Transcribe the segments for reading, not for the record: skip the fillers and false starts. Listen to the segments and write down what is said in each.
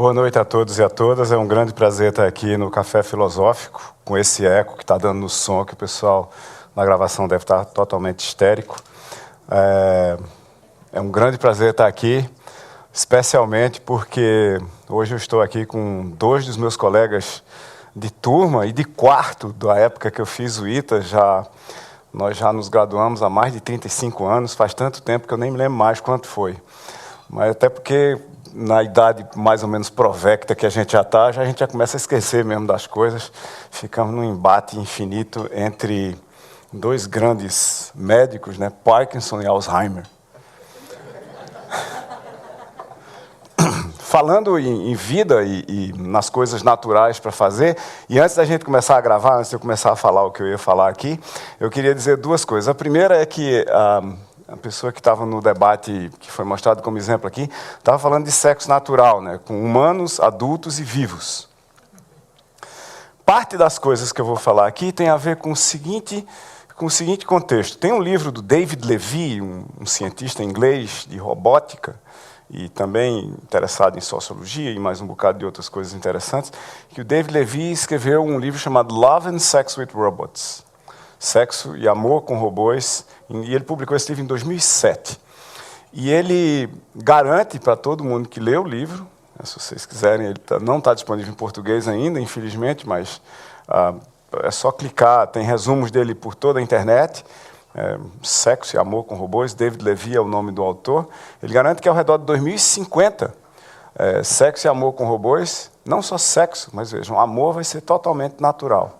Boa noite a todos e a todas. É um grande prazer estar aqui no Café Filosófico, com esse eco que está dando no som, que o pessoal na gravação deve estar totalmente histérico. É um grande prazer estar aqui, especialmente porque hoje eu estou aqui com dois dos meus colegas de turma e de quarto da época que eu fiz o ITA. Nós já nos graduamos há mais de 35 anos, faz tanto tempo que eu nem me lembro mais quanto foi. Mas até porque na idade mais ou menos provecta que a gente já está, a gente já começa a esquecer mesmo das coisas. Ficamos num embate infinito entre dois grandes médicos, né, Parkinson e Alzheimer. Falando em vida e nas coisas naturais para fazer, e antes da gente começar a gravar, antes de eu começar a falar o que eu ia falar aqui, eu queria dizer duas coisas. A primeira é que a pessoa que estava no debate, que foi mostrado como exemplo aqui, estava falando de sexo natural, né, com humanos, adultos e vivos. Parte das coisas que eu vou falar aqui tem a ver com o seguinte contexto. Tem um livro do David Levy, um cientista inglês de robótica, e também interessado em sociologia e mais um bocado de outras coisas interessantes, que o David Levy escreveu um livro chamado Love and Sex with Robots, Sexo e Amor com Robôs, e ele publicou esse livro em 2007. E ele garante para todo mundo que lê o livro, se vocês quiserem, ele não está disponível em português ainda, infelizmente, mas é só clicar, tem resumos dele por toda a internet. Sexo e Amor com Robôs, David Levy é o nome do autor. Ele garante que ao redor de 2050, sexo e amor com robôs, não só sexo, mas vejam, amor vai ser totalmente natural,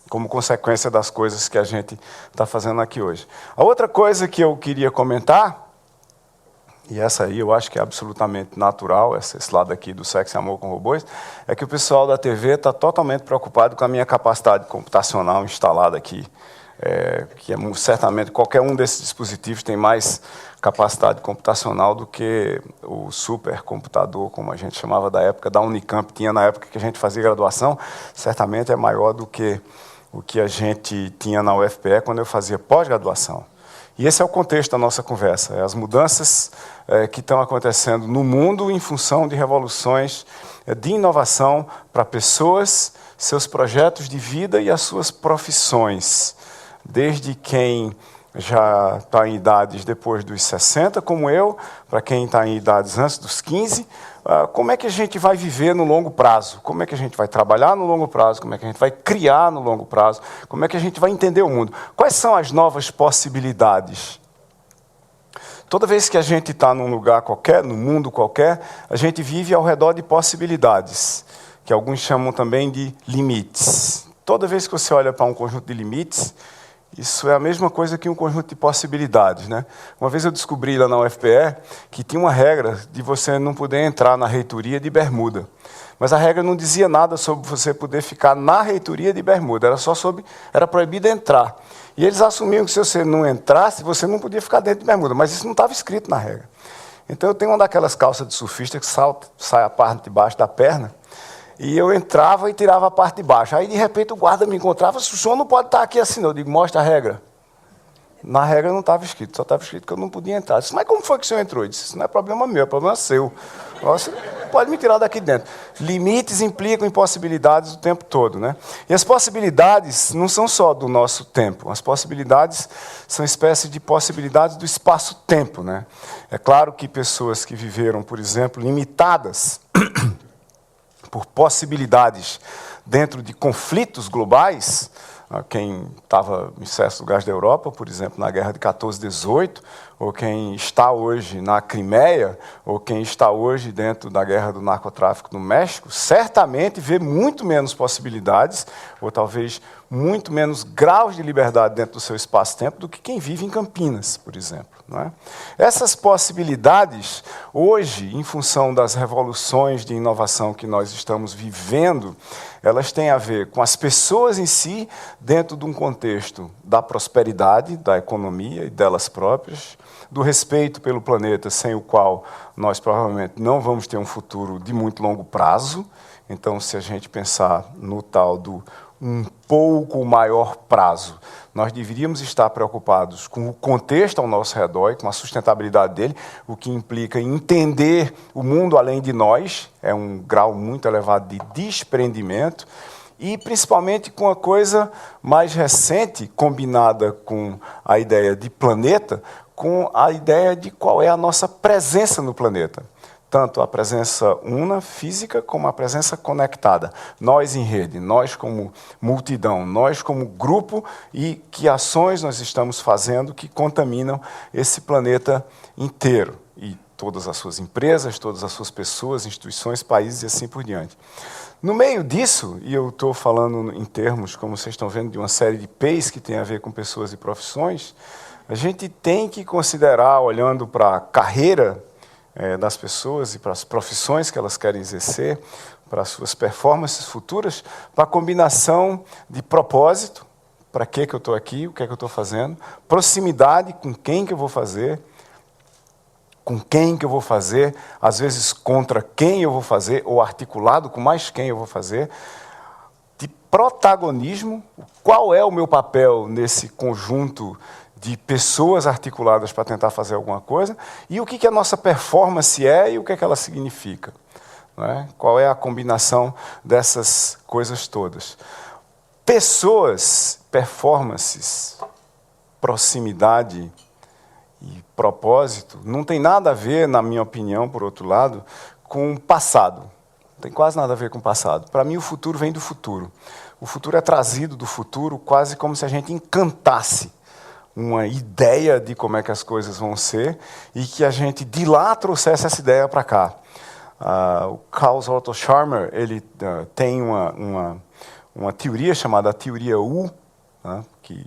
como consequência das coisas que a gente está fazendo aqui hoje. A outra coisa que eu queria comentar, e essa aí eu acho que é absolutamente natural, esse lado aqui do sexo e amor com robôs, é que o pessoal da TV está totalmente preocupado com a minha capacidade computacional instalada aqui. Que certamente qualquer um desses dispositivos tem mais capacidade computacional do que o supercomputador, como a gente chamava da época da Unicamp, tinha na época que a gente fazia graduação, certamente é maior do que o que a gente tinha na UFPE quando eu fazia pós-graduação. E esse é o contexto da nossa conversa, as mudanças que estão acontecendo no mundo em função de revoluções de inovação para pessoas, seus projetos de vida e as suas profissões. Desde quem já está em idades depois dos 60, como eu, para quem está em idades antes dos 15, como é que a gente vai viver no longo prazo? Como é que a gente vai trabalhar no longo prazo? Como é que a gente vai criar no longo prazo? Como é que a gente vai entender o mundo? Quais são as novas possibilidades? Toda vez que a gente está num lugar qualquer, num mundo qualquer, a gente vive ao redor de possibilidades, que alguns chamam também de limites. Toda vez que você olha para um conjunto de limites, isso é a mesma coisa que um conjunto de possibilidades, né? Uma vez eu descobri lá na UFPE que tinha uma regra de você não poder entrar na reitoria de bermuda. Mas a regra não dizia nada sobre você poder ficar na reitoria de bermuda, era proibido entrar. E eles assumiam que se você não entrasse, você não podia ficar dentro de bermuda, mas isso não estava escrito na regra. Então eu tenho uma daquelas calças de surfista que sai a parte de baixo da perna, e eu entrava e tirava a parte de baixo. Aí, de repente, o guarda me encontrava, o senhor não pode estar aqui assim, não. Eu digo, mostra a regra. Na regra não estava escrito, só estava escrito que eu não podia entrar. Eu disse, mas como foi que o senhor entrou? Eu disse, isso não é problema meu, é problema seu. Você pode me tirar daqui dentro. Limites implicam impossibilidades o tempo todo, né? E as possibilidades não são só do nosso tempo. As possibilidades são espécies de possibilidades do espaço-tempo, né? É claro que pessoas que viveram, por exemplo, limitadas por possibilidades dentro de conflitos globais, quem estava em certos lugares da Europa, por exemplo, na guerra de 14-18, ou quem está hoje na Crimeia, ou quem está hoje dentro da guerra do narcotráfico no México, certamente vê muito menos possibilidades, ou talvez muito menos graus de liberdade dentro do seu espaço-tempo do que quem vive em Campinas, por exemplo. Não é? Essas possibilidades, hoje, em função das revoluções de inovação que nós estamos vivendo, elas têm a ver com as pessoas em si, dentro de um contexto da prosperidade, da economia e delas próprias, do respeito pelo planeta, sem o qual nós provavelmente não vamos ter um futuro de muito longo prazo. Então, se a gente pensar no tal do um pouco maior prazo. Nós deveríamos estar preocupados com o contexto ao nosso redor e com a sustentabilidade dele, o que implica em entender o mundo além de nós, é um grau muito elevado de desprendimento, e principalmente com a coisa mais recente, combinada com a ideia de planeta, com a ideia de qual é a nossa presença no planeta. Tanto a presença una, física, como a presença conectada. Nós em rede, nós como multidão, nós como grupo, e que ações nós estamos fazendo que contaminam esse planeta inteiro. E todas as suas empresas, todas as suas pessoas, instituições, países e assim por diante. No meio disso, e eu estou falando em termos, como vocês estão vendo, de uma série de P's que tem a ver com pessoas e profissões, a gente tem que considerar, olhando para a carreira das pessoas e para as profissões que elas querem exercer, para as suas performances futuras, para a combinação de propósito, para que eu estou aqui, o que é que eu estou fazendo, proximidade, com quem que eu vou fazer, com quem que eu vou fazer, às vezes contra quem eu vou fazer, ou articulado com mais quem eu vou fazer, de protagonismo, qual é o meu papel nesse conjunto de pessoas articuladas para tentar fazer alguma coisa, e o que a nossa performance é e o que ela significa. Não é? Qual é a combinação dessas coisas todas. Pessoas, performances, proximidade e propósito não tem nada a ver, na minha opinião, por outro lado, com o passado. Não tem quase nada a ver com o passado. Para mim, o futuro vem do futuro. O futuro é trazido do futuro quase como se a gente encantasse uma ideia de como é que as coisas vão ser e que a gente de lá trouxesse essa ideia para cá. O Klaus Otto Scharmer, ele tem uma teoria chamada teoria U, né, que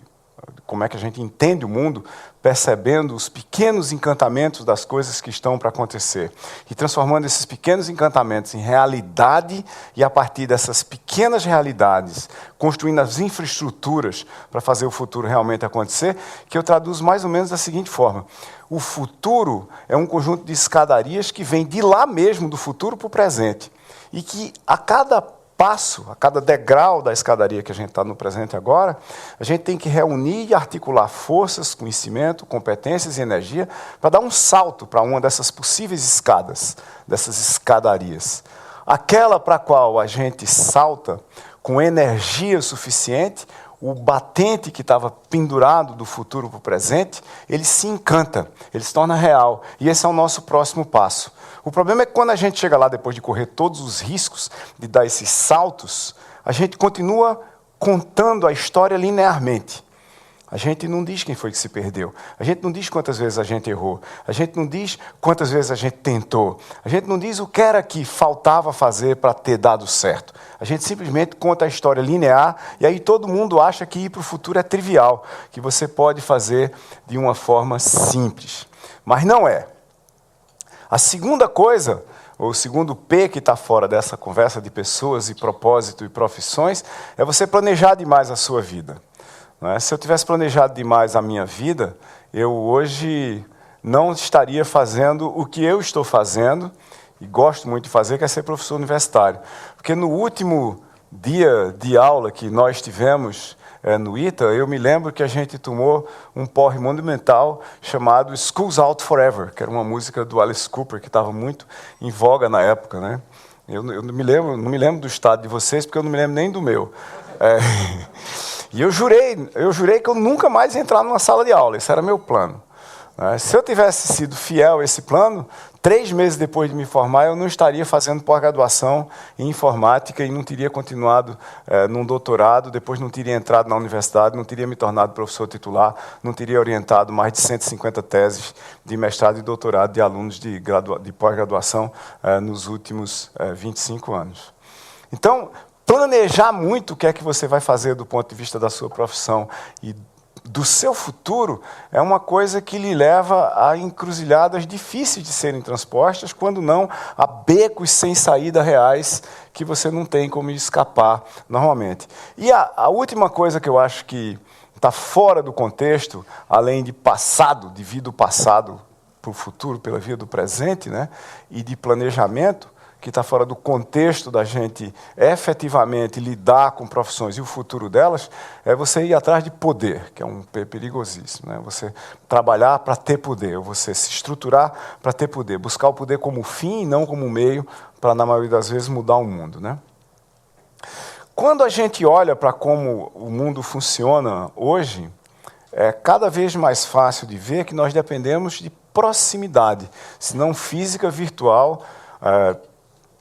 como é que a gente entende o mundo, percebendo os pequenos encantamentos das coisas que estão para acontecer. E transformando esses pequenos encantamentos em realidade, e a partir dessas pequenas realidades, construindo as infraestruturas para fazer o futuro realmente acontecer, que eu traduzo mais ou menos da seguinte forma. O futuro é um conjunto de escadarias que vem de lá mesmo, do futuro para o presente. E que a cada passo, a cada degrau da escadaria que a gente está no presente agora, a gente tem que reunir e articular forças, conhecimento, competências e energia para dar um salto para uma dessas possíveis escadas, dessas escadarias. Aquela para a qual a gente salta com energia suficiente, o batente que estava pendurado do futuro para o presente, ele se encanta, ele se torna real. E esse é o nosso próximo passo. O problema é que quando a gente chega lá, depois de correr todos os riscos de dar esses saltos, a gente continua contando a história linearmente. A gente não diz quem foi que se perdeu. A gente não diz quantas vezes a gente errou. A gente não diz quantas vezes a gente tentou. A gente não diz o que era que faltava fazer para ter dado certo. A gente simplesmente conta a história linear e aí todo mundo acha que ir para o futuro é trivial, que você pode fazer de uma forma simples. Mas não é. A segunda coisa, ou o segundo P que está fora dessa conversa de pessoas e propósito e profissões, é você planejar demais a sua vida. Se eu tivesse planejado demais a minha vida, eu hoje não estaria fazendo o que eu estou fazendo, e gosto muito de fazer, que é ser professor universitário. Porque no último dia de aula que nós tivemos no ITA, eu me lembro que a gente tomou um porre monumental chamado School's Out Forever, que era uma música do Alice Cooper, que estava muito em voga na época, né? Eu não me lembro do estado de vocês, porque eu não me lembro nem do meu. E eu jurei que eu nunca mais ia entrar numa sala de aula, esse era meu plano. Se eu tivesse sido fiel a esse plano, 3 meses depois de me formar, eu não estaria fazendo pós-graduação em informática e não teria continuado num doutorado, depois não teria entrado na universidade, não teria me tornado professor titular, não teria orientado mais de 150 teses de mestrado e doutorado de alunos de pós-graduação nos últimos 25 anos. Então, planejar muito o que é que você vai fazer do ponto de vista da sua profissão e do seu futuro é uma coisa que lhe leva a encruzilhadas difíceis de serem transpostas, quando não a becos sem saída reais que você não tem como escapar normalmente. E a última coisa que eu acho que está fora do contexto, além de passado, de vir do passado para o futuro pela via do presente, né, e de planejamento, que está fora do contexto da gente efetivamente lidar com profissões e o futuro delas, é você ir atrás de poder, que é um perigosíssimo, né? Você trabalhar para ter poder, você se estruturar para ter poder, buscar o poder como fim e não como meio para, na maioria das vezes, mudar o mundo, né? Quando a gente olha para como o mundo funciona hoje, é cada vez mais fácil de ver que nós dependemos de proximidade, se não física, virtual,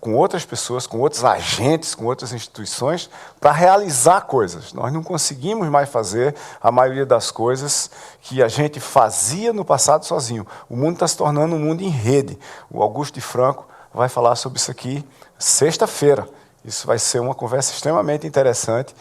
com outras pessoas, com outros agentes, com outras instituições, para realizar coisas. Nós não conseguimos mais fazer a maioria das coisas que a gente fazia no passado sozinho. O mundo está se tornando um mundo em rede. O Augusto de Franco vai falar sobre isso aqui sexta-feira. Isso vai ser uma conversa extremamente interessante,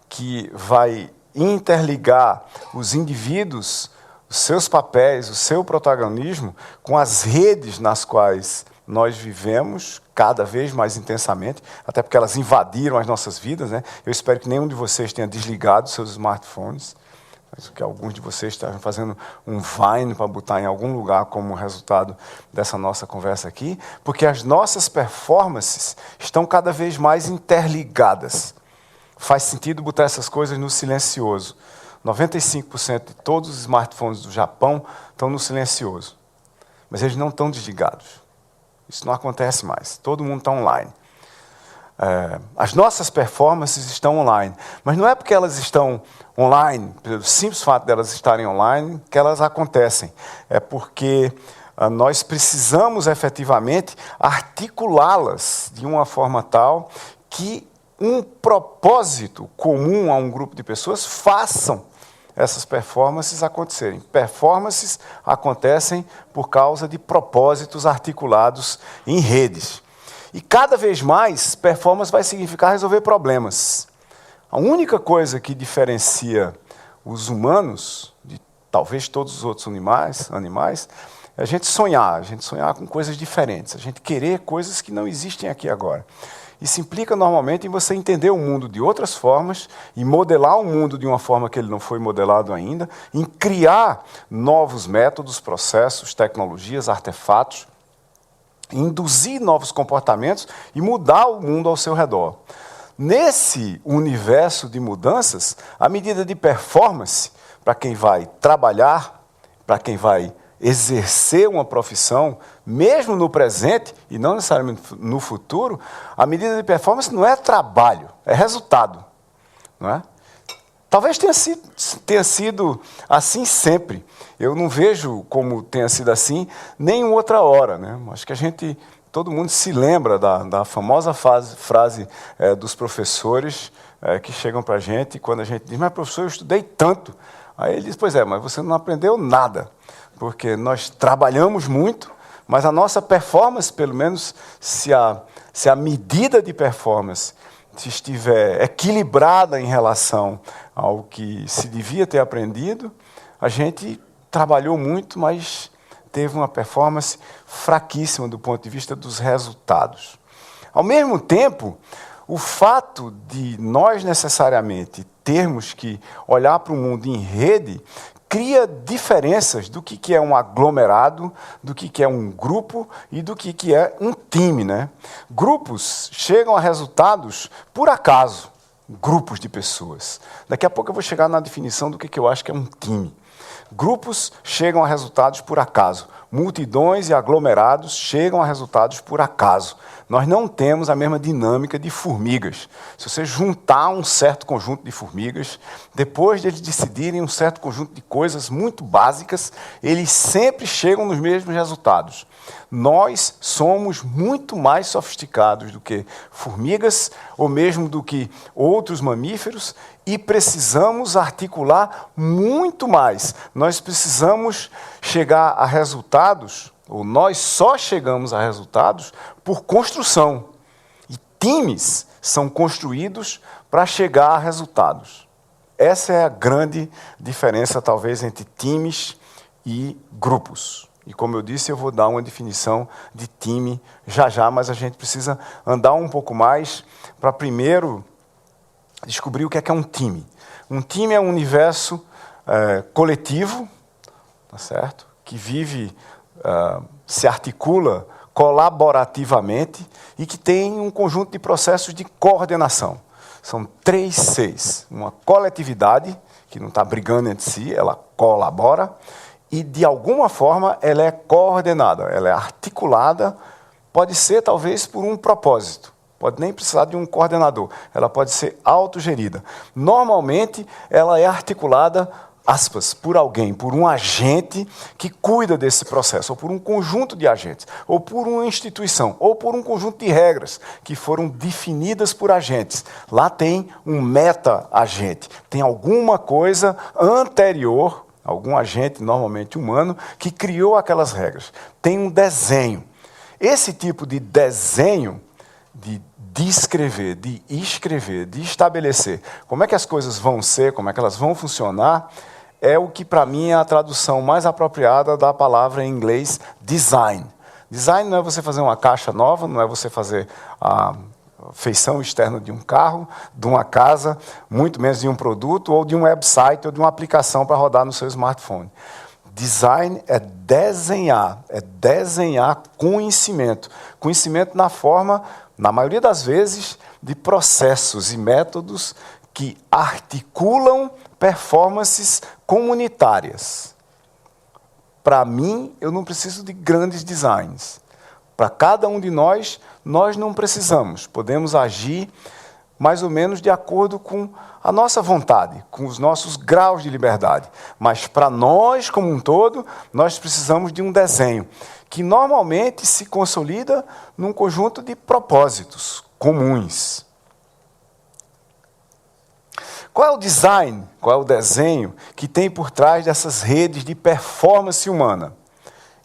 que vai interligar os indivíduos, os seus papéis, o seu protagonismo, com as redes nas quais nós vivemos cada vez mais intensamente, até porque elas invadiram as nossas vidas, né? Eu espero que nenhum de vocês tenha desligado seus smartphones, que alguns de vocês estejam fazendo um Vine para botar em algum lugar como resultado dessa nossa conversa aqui, porque as nossas performances estão cada vez mais interligadas. Faz sentido botar essas coisas no silencioso. 95% de todos os smartphones do Japão estão no silencioso, mas eles não estão desligados. Isso não acontece mais. Todo mundo está online. As nossas performances estão online. Mas não é porque elas estão online, pelo simples fato de elas estarem online, que elas acontecem. É porque nós precisamos efetivamente articulá-las de uma forma tal que um propósito comum a um grupo de pessoas façam essas performances acontecerem. Performances acontecem por causa de propósitos articulados em redes. E cada vez mais, performance vai significar resolver problemas. A única coisa que diferencia os humanos de talvez todos os outros animais é a gente sonhar com coisas diferentes, a gente querer coisas que não existem aqui agora. Isso implica normalmente em você entender o mundo de outras formas, em modelar o mundo de uma forma que ele não foi modelado ainda, em criar novos métodos, processos, tecnologias, artefatos, induzir novos comportamentos e mudar o mundo ao seu redor. Nesse universo de mudanças, a medida de performance, para quem vai trabalhar, para quem vai exercer uma profissão, mesmo no presente e não necessariamente no futuro, a medida de performance não é trabalho, é resultado, não é? Talvez tenha sido assim sempre. Eu não vejo como tenha sido assim nem em outra hora, né? Acho que todo mundo se lembra da famosa frase dos professores que chegam para a gente quando a gente diz: mas professor, eu estudei tanto. Aí ele diz: pois é, mas você não aprendeu nada, porque nós trabalhamos muito, mas a nossa performance, pelo menos se a medida de performance estiver equilibrada em relação ao que se devia ter aprendido, a gente trabalhou muito, mas teve uma performance fraquíssima do ponto de vista dos resultados. Ao mesmo tempo, o fato de nós necessariamente termos que olhar para o mundo em rede cria diferenças do que é um aglomerado, do que é um grupo e do que é um time, né? Grupos chegam a resultados por acaso, grupos de pessoas. Daqui a pouco eu vou chegar na definição do que eu acho que é um time. Grupos chegam a resultados por acaso. Multidões e aglomerados chegam a resultados por acaso. Nós não temos a mesma dinâmica de formigas. Se você juntar um certo conjunto de formigas, depois de eles decidirem um certo conjunto de coisas muito básicas, eles sempre chegam nos mesmos resultados. Nós somos muito mais sofisticados do que formigas, ou mesmo do que outros mamíferos, e precisamos articular muito mais. Nós precisamos chegar a resultados, ou nós só chegamos a resultados por construção. E times são construídos para chegar a resultados. Essa é a grande diferença, talvez, entre times e grupos. E, como eu disse, eu vou dar uma definição de time já, mas a gente precisa andar um pouco mais para primeiro descobrir o que é um time. Um time é um universo coletivo, tá certo? Que vive, se articula colaborativamente e que tem um conjunto de processos de coordenação. São 3 Cs. Uma coletividade, que não está brigando entre si, ela colabora, e, de alguma forma, ela é coordenada, ela é articulada, pode ser, talvez, por um propósito. Pode nem precisar de um coordenador, ela pode ser autogerida. Normalmente, ela é articulada, aspas, por alguém, por um agente que cuida desse processo, ou por um conjunto de agentes, ou por uma instituição, ou por um conjunto de regras que foram definidas por agentes. Lá tem um meta-agente, tem alguma coisa anterior, algum agente, normalmente humano, que criou aquelas regras. Tem um desenho. Esse tipo de desenho, de descrever, de escrever, de estabelecer como é que as coisas vão ser, como é que elas vão funcionar, é o que, para mim, é a tradução mais apropriada da palavra em inglês design. Design não é você fazer uma caixa nova, não é você fazer a feição externa de um carro, de uma casa, muito menos de um produto, ou de um website, ou de uma aplicação para rodar no seu smartphone. Design é desenhar conhecimento. Conhecimento na forma, na maioria das vezes, de processos e métodos que articulam performances comunitárias. Para mim, eu não preciso de grandes designs. Para cada um de nós não precisamos. Podemos agir mais ou menos de acordo com a nossa vontade, com os nossos graus de liberdade. Mas para nós, como um todo, nós precisamos de um desenho, que normalmente se consolida num conjunto de propósitos comuns. Qual é o design, qual é o desenho que tem por trás dessas redes de performance humana?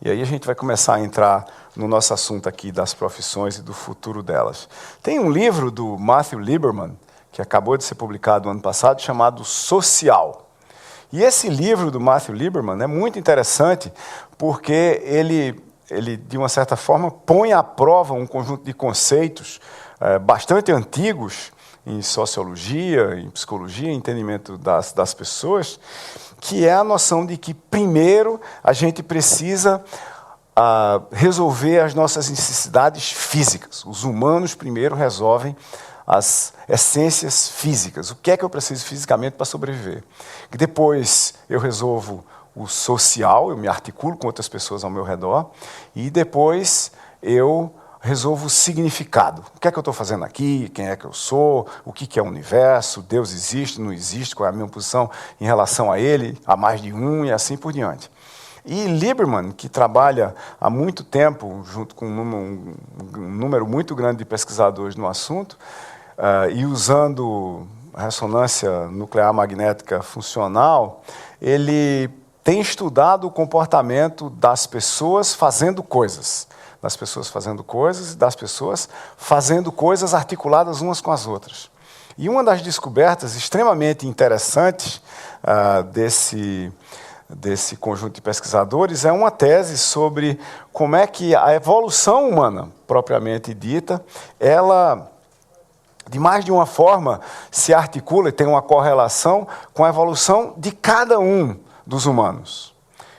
E aí a gente vai começar a entrar no nosso assunto aqui das profissões e do futuro delas. Tem um livro do Matthew Lieberman, que acabou de ser publicado no ano passado, chamado Social. E esse livro do Matthew Lieberman é muito interessante porque ele, de uma certa forma, põe à prova um conjunto de conceitos bastante antigos em sociologia, em psicologia, em entendimento das pessoas, que é a noção de que, primeiro, a gente precisa resolver as nossas necessidades físicas. Os humanos, primeiro, resolvem as essências físicas. O que é que eu preciso fisicamente para sobreviver? E depois eu resolvo o social, eu me articulo com outras pessoas ao meu redor, e depois eu resolvo o significado. O que é que eu estou fazendo aqui? Quem é que eu sou? O que é o universo? Deus existe? Não existe? Qual é a minha posição em relação a ele? A mais de um e assim por diante. E Lieberman, que trabalha há muito tempo, junto com um número muito grande de pesquisadores no assunto, e usando ressonância nuclear magnética funcional, ele tem estudado o comportamento das pessoas fazendo coisas. Das pessoas fazendo coisas e das pessoas fazendo coisas articuladas umas com as outras. E uma das descobertas extremamente interessantes desse conjunto de pesquisadores é uma tese sobre como é que a evolução humana, propriamente dita, ela, de mais de uma forma, se articula e tem uma correlação com a evolução de cada um dos humanos.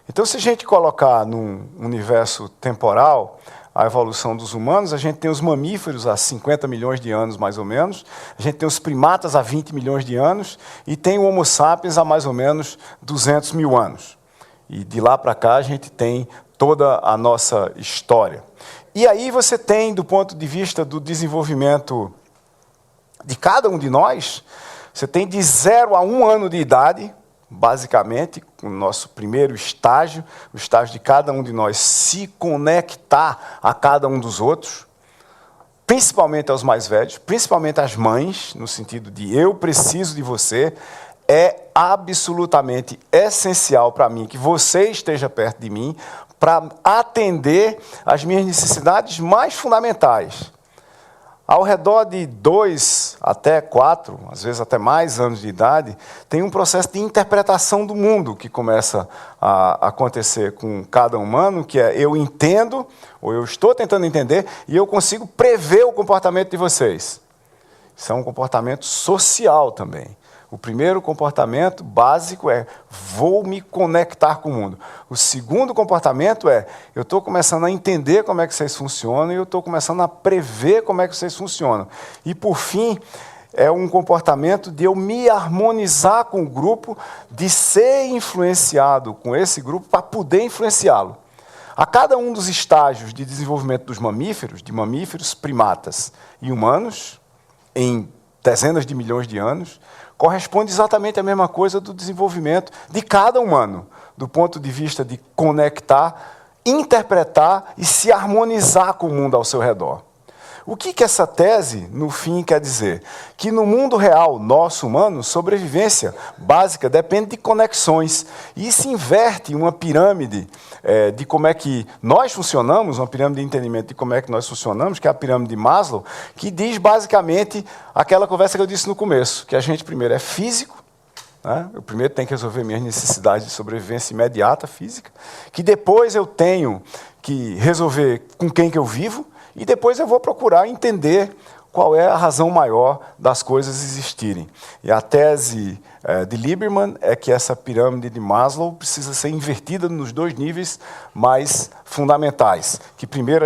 Então, se a gente colocar num universo temporal a evolução dos humanos, a gente tem os mamíferos há 50 milhões de anos, mais ou menos, a gente tem os primatas há 20 milhões de anos, e tem o Homo sapiens há mais ou menos 200 mil anos. E de lá para cá a gente tem toda a nossa história. E aí você tem, do ponto de vista do desenvolvimento de cada um de nós, você tem de 0 a 1 ano de idade, basicamente, o nosso primeiro estágio, o estágio de cada um de nós se conectar a cada um dos outros, principalmente aos mais velhos, principalmente às mães, no sentido de eu preciso de você, é absolutamente essencial para mim que você esteja perto de mim para atender às minhas necessidades mais fundamentais. Ao redor de 2 até 4, às vezes até mais anos de idade, tem um processo de interpretação do mundo que começa a acontecer com cada humano, que é eu entendo, ou eu estou tentando entender, e eu consigo prever o comportamento de vocês. Isso é um comportamento social também. O primeiro comportamento básico é vou me conectar com o mundo. O segundo comportamento é eu estou começando a entender como é que vocês funcionam e eu estou começando a prever como é que vocês funcionam. E, por fim, é um comportamento de eu me harmonizar com o grupo, de ser influenciado com esse grupo para poder influenciá-lo. A cada um dos estágios de desenvolvimento dos mamíferos, de mamíferos, primatas e humanos, em dezenas de milhões de anos, corresponde exatamente a mesma coisa do desenvolvimento de cada humano, do ponto de vista de conectar, interpretar e se harmonizar com o mundo ao seu redor. O que essa tese, no fim, quer dizer? Que no mundo real, nosso humano, sobrevivência básica depende de conexões. E se inverte uma pirâmide de como é que nós funcionamos, uma pirâmide de entendimento de como é que nós funcionamos, que é a pirâmide de Maslow, que diz basicamente aquela conversa que eu disse no começo, que a gente primeiro é físico, né? Eu primeiro tenho que resolver minhas necessidades de sobrevivência imediata, física, que depois eu tenho que resolver com quem que eu vivo, e depois eu vou procurar entender qual é a razão maior das coisas existirem. E a tese de Lieberman é que essa pirâmide de Maslow precisa ser invertida nos dois níveis mais fundamentais. Que primeiro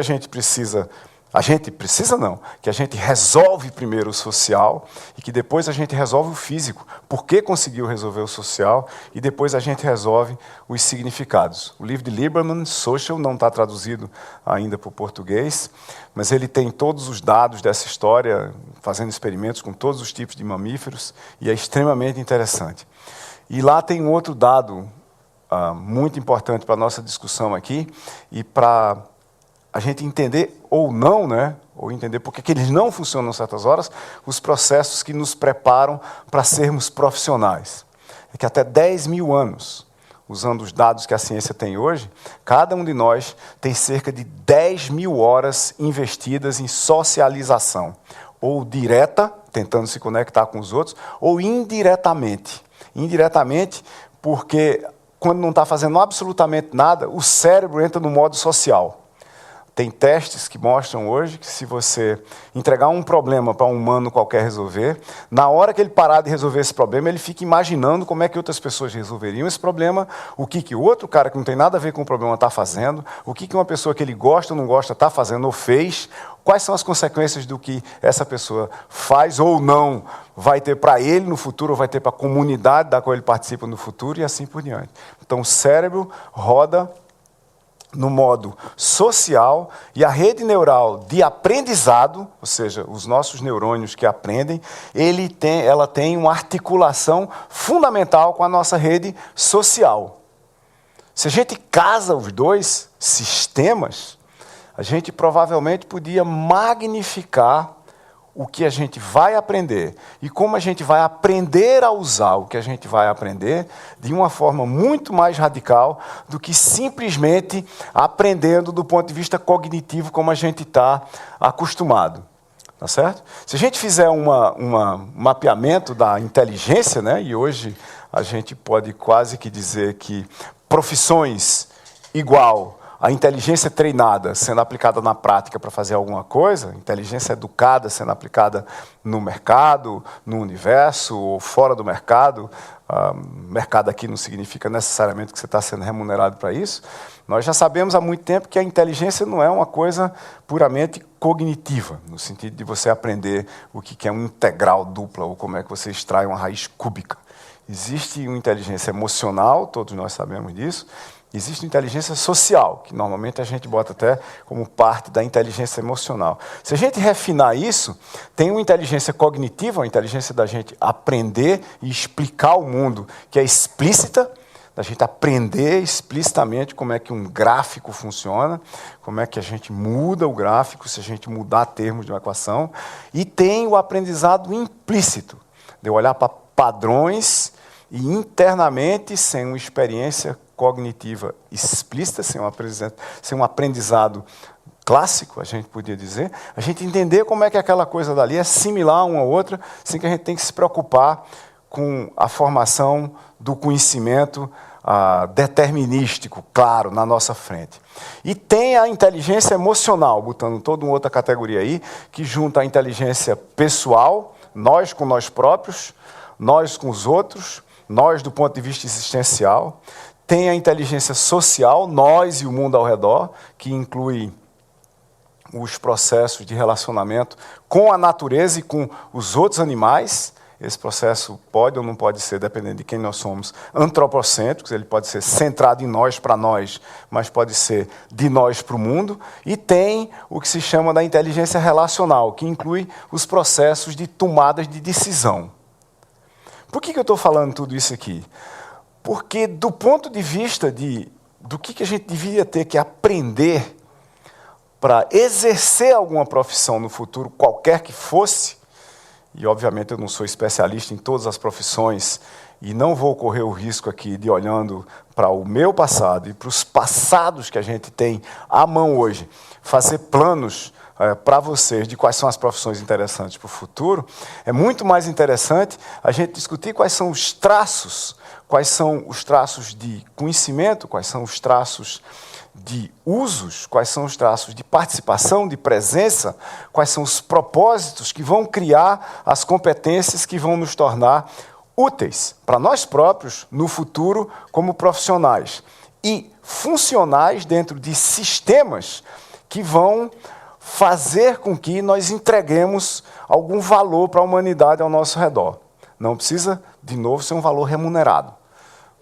que a gente resolve primeiro o social e que depois a gente resolve o físico, porque conseguiu resolver o social, e depois a gente resolve os significados. O livro de Lieberman, Social, não está traduzido ainda para o português, mas ele tem todos os dados dessa história, fazendo experimentos com todos os tipos de mamíferos, e é extremamente interessante. E lá tem um outro dado muito importante para a nossa discussão aqui, e para a gente entender ou não, né, ou entender por que eles não funcionam em certas horas, os processos que nos preparam para sermos profissionais. É que até 10 mil anos, usando os dados que a ciência tem hoje, cada um de nós tem cerca de 10 mil horas investidas em socialização, ou direta, tentando se conectar com os outros, ou indiretamente. Indiretamente, porque quando não está fazendo absolutamente nada, o cérebro entra no modo social. Tem testes que mostram hoje que se você entregar um problema para um humano qualquer resolver, na hora que ele parar de resolver esse problema, ele fica imaginando como é que outras pessoas resolveriam esse problema, o que o outro cara que não tem nada a ver com o problema está fazendo, o que uma pessoa que ele gosta ou não gosta está fazendo ou fez, quais são as consequências do que essa pessoa faz ou não vai ter para ele no futuro, ou vai ter para a comunidade da qual ele participa no futuro, e assim por diante. Então, o cérebro roda no modo social, e a rede neural de aprendizado, ou seja, os nossos neurônios que aprendem, ela tem uma articulação fundamental com a nossa rede social. Se a gente casa os dois sistemas, a gente provavelmente podia magnificar o que a gente vai aprender e como a gente vai aprender a usar o que a gente vai aprender de uma forma muito mais radical do que simplesmente aprendendo do ponto de vista cognitivo como a gente está acostumado. Tá certo? Se a gente fizer um mapeamento da inteligência, né, e hoje a gente pode quase que dizer que profissões igual a inteligência treinada sendo aplicada na prática para fazer alguma coisa, inteligência educada sendo aplicada no mercado, no universo ou fora do mercado, mercado aqui não significa necessariamente que você está sendo remunerado para isso, nós já sabemos há muito tempo que a inteligência não é uma coisa puramente cognitiva, no sentido de você aprender o que é uma integral dupla ou como é que você extrai uma raiz cúbica. Existe uma inteligência emocional, todos nós sabemos disso. Existe inteligência social, que normalmente a gente bota até como parte da inteligência emocional. Se a gente refinar isso, tem uma inteligência cognitiva, a inteligência da gente aprender e explicar o mundo, que é explícita, da gente aprender explicitamente como é que um gráfico funciona, como é que a gente muda o gráfico, se a gente mudar termos de uma equação, e tem o aprendizado implícito, de eu olhar para padrões e internamente, sem uma experiência cognitiva explícita, sem um aprendizado clássico, a gente podia dizer, a gente entender como é que aquela coisa dali é similar uma a outra, sem que a gente tenha que se preocupar com a formação do conhecimento determinístico, claro, na nossa frente. E tem a inteligência emocional, botando toda uma outra categoria aí, que junta a inteligência pessoal, nós com nós próprios, nós com os outros, nós do ponto de vista existencial. Tem a inteligência social, nós e o mundo ao redor, que inclui os processos de relacionamento com a natureza e com os outros animais. Esse processo pode ou não pode ser, dependendo de quem nós somos, antropocêntricos, ele pode ser centrado em nós, para nós, mas pode ser de nós para o mundo. E tem o que se chama da inteligência relacional, que inclui os processos de tomadas de decisão. Por que eu estou falando tudo isso aqui? Porque, do ponto de vista do que a gente devia ter que aprender para exercer alguma profissão no futuro, qualquer que fosse, e, obviamente, eu não sou especialista em todas as profissões e não vou correr o risco aqui de, olhando para o meu passado e para os passados que a gente tem à mão hoje, fazer planos para vocês de quais são as profissões interessantes para o futuro. É muito mais interessante a gente discutir quais são os traços de conhecimento, quais são os traços de usos, quais são os traços de participação, de presença, quais são os propósitos que vão criar as competências que vão nos tornar úteis para nós próprios no futuro como profissionais e funcionais dentro de sistemas que vão fazer com que nós entreguemos algum valor para a humanidade ao nosso redor. Não precisa, de novo, ser um valor remunerado.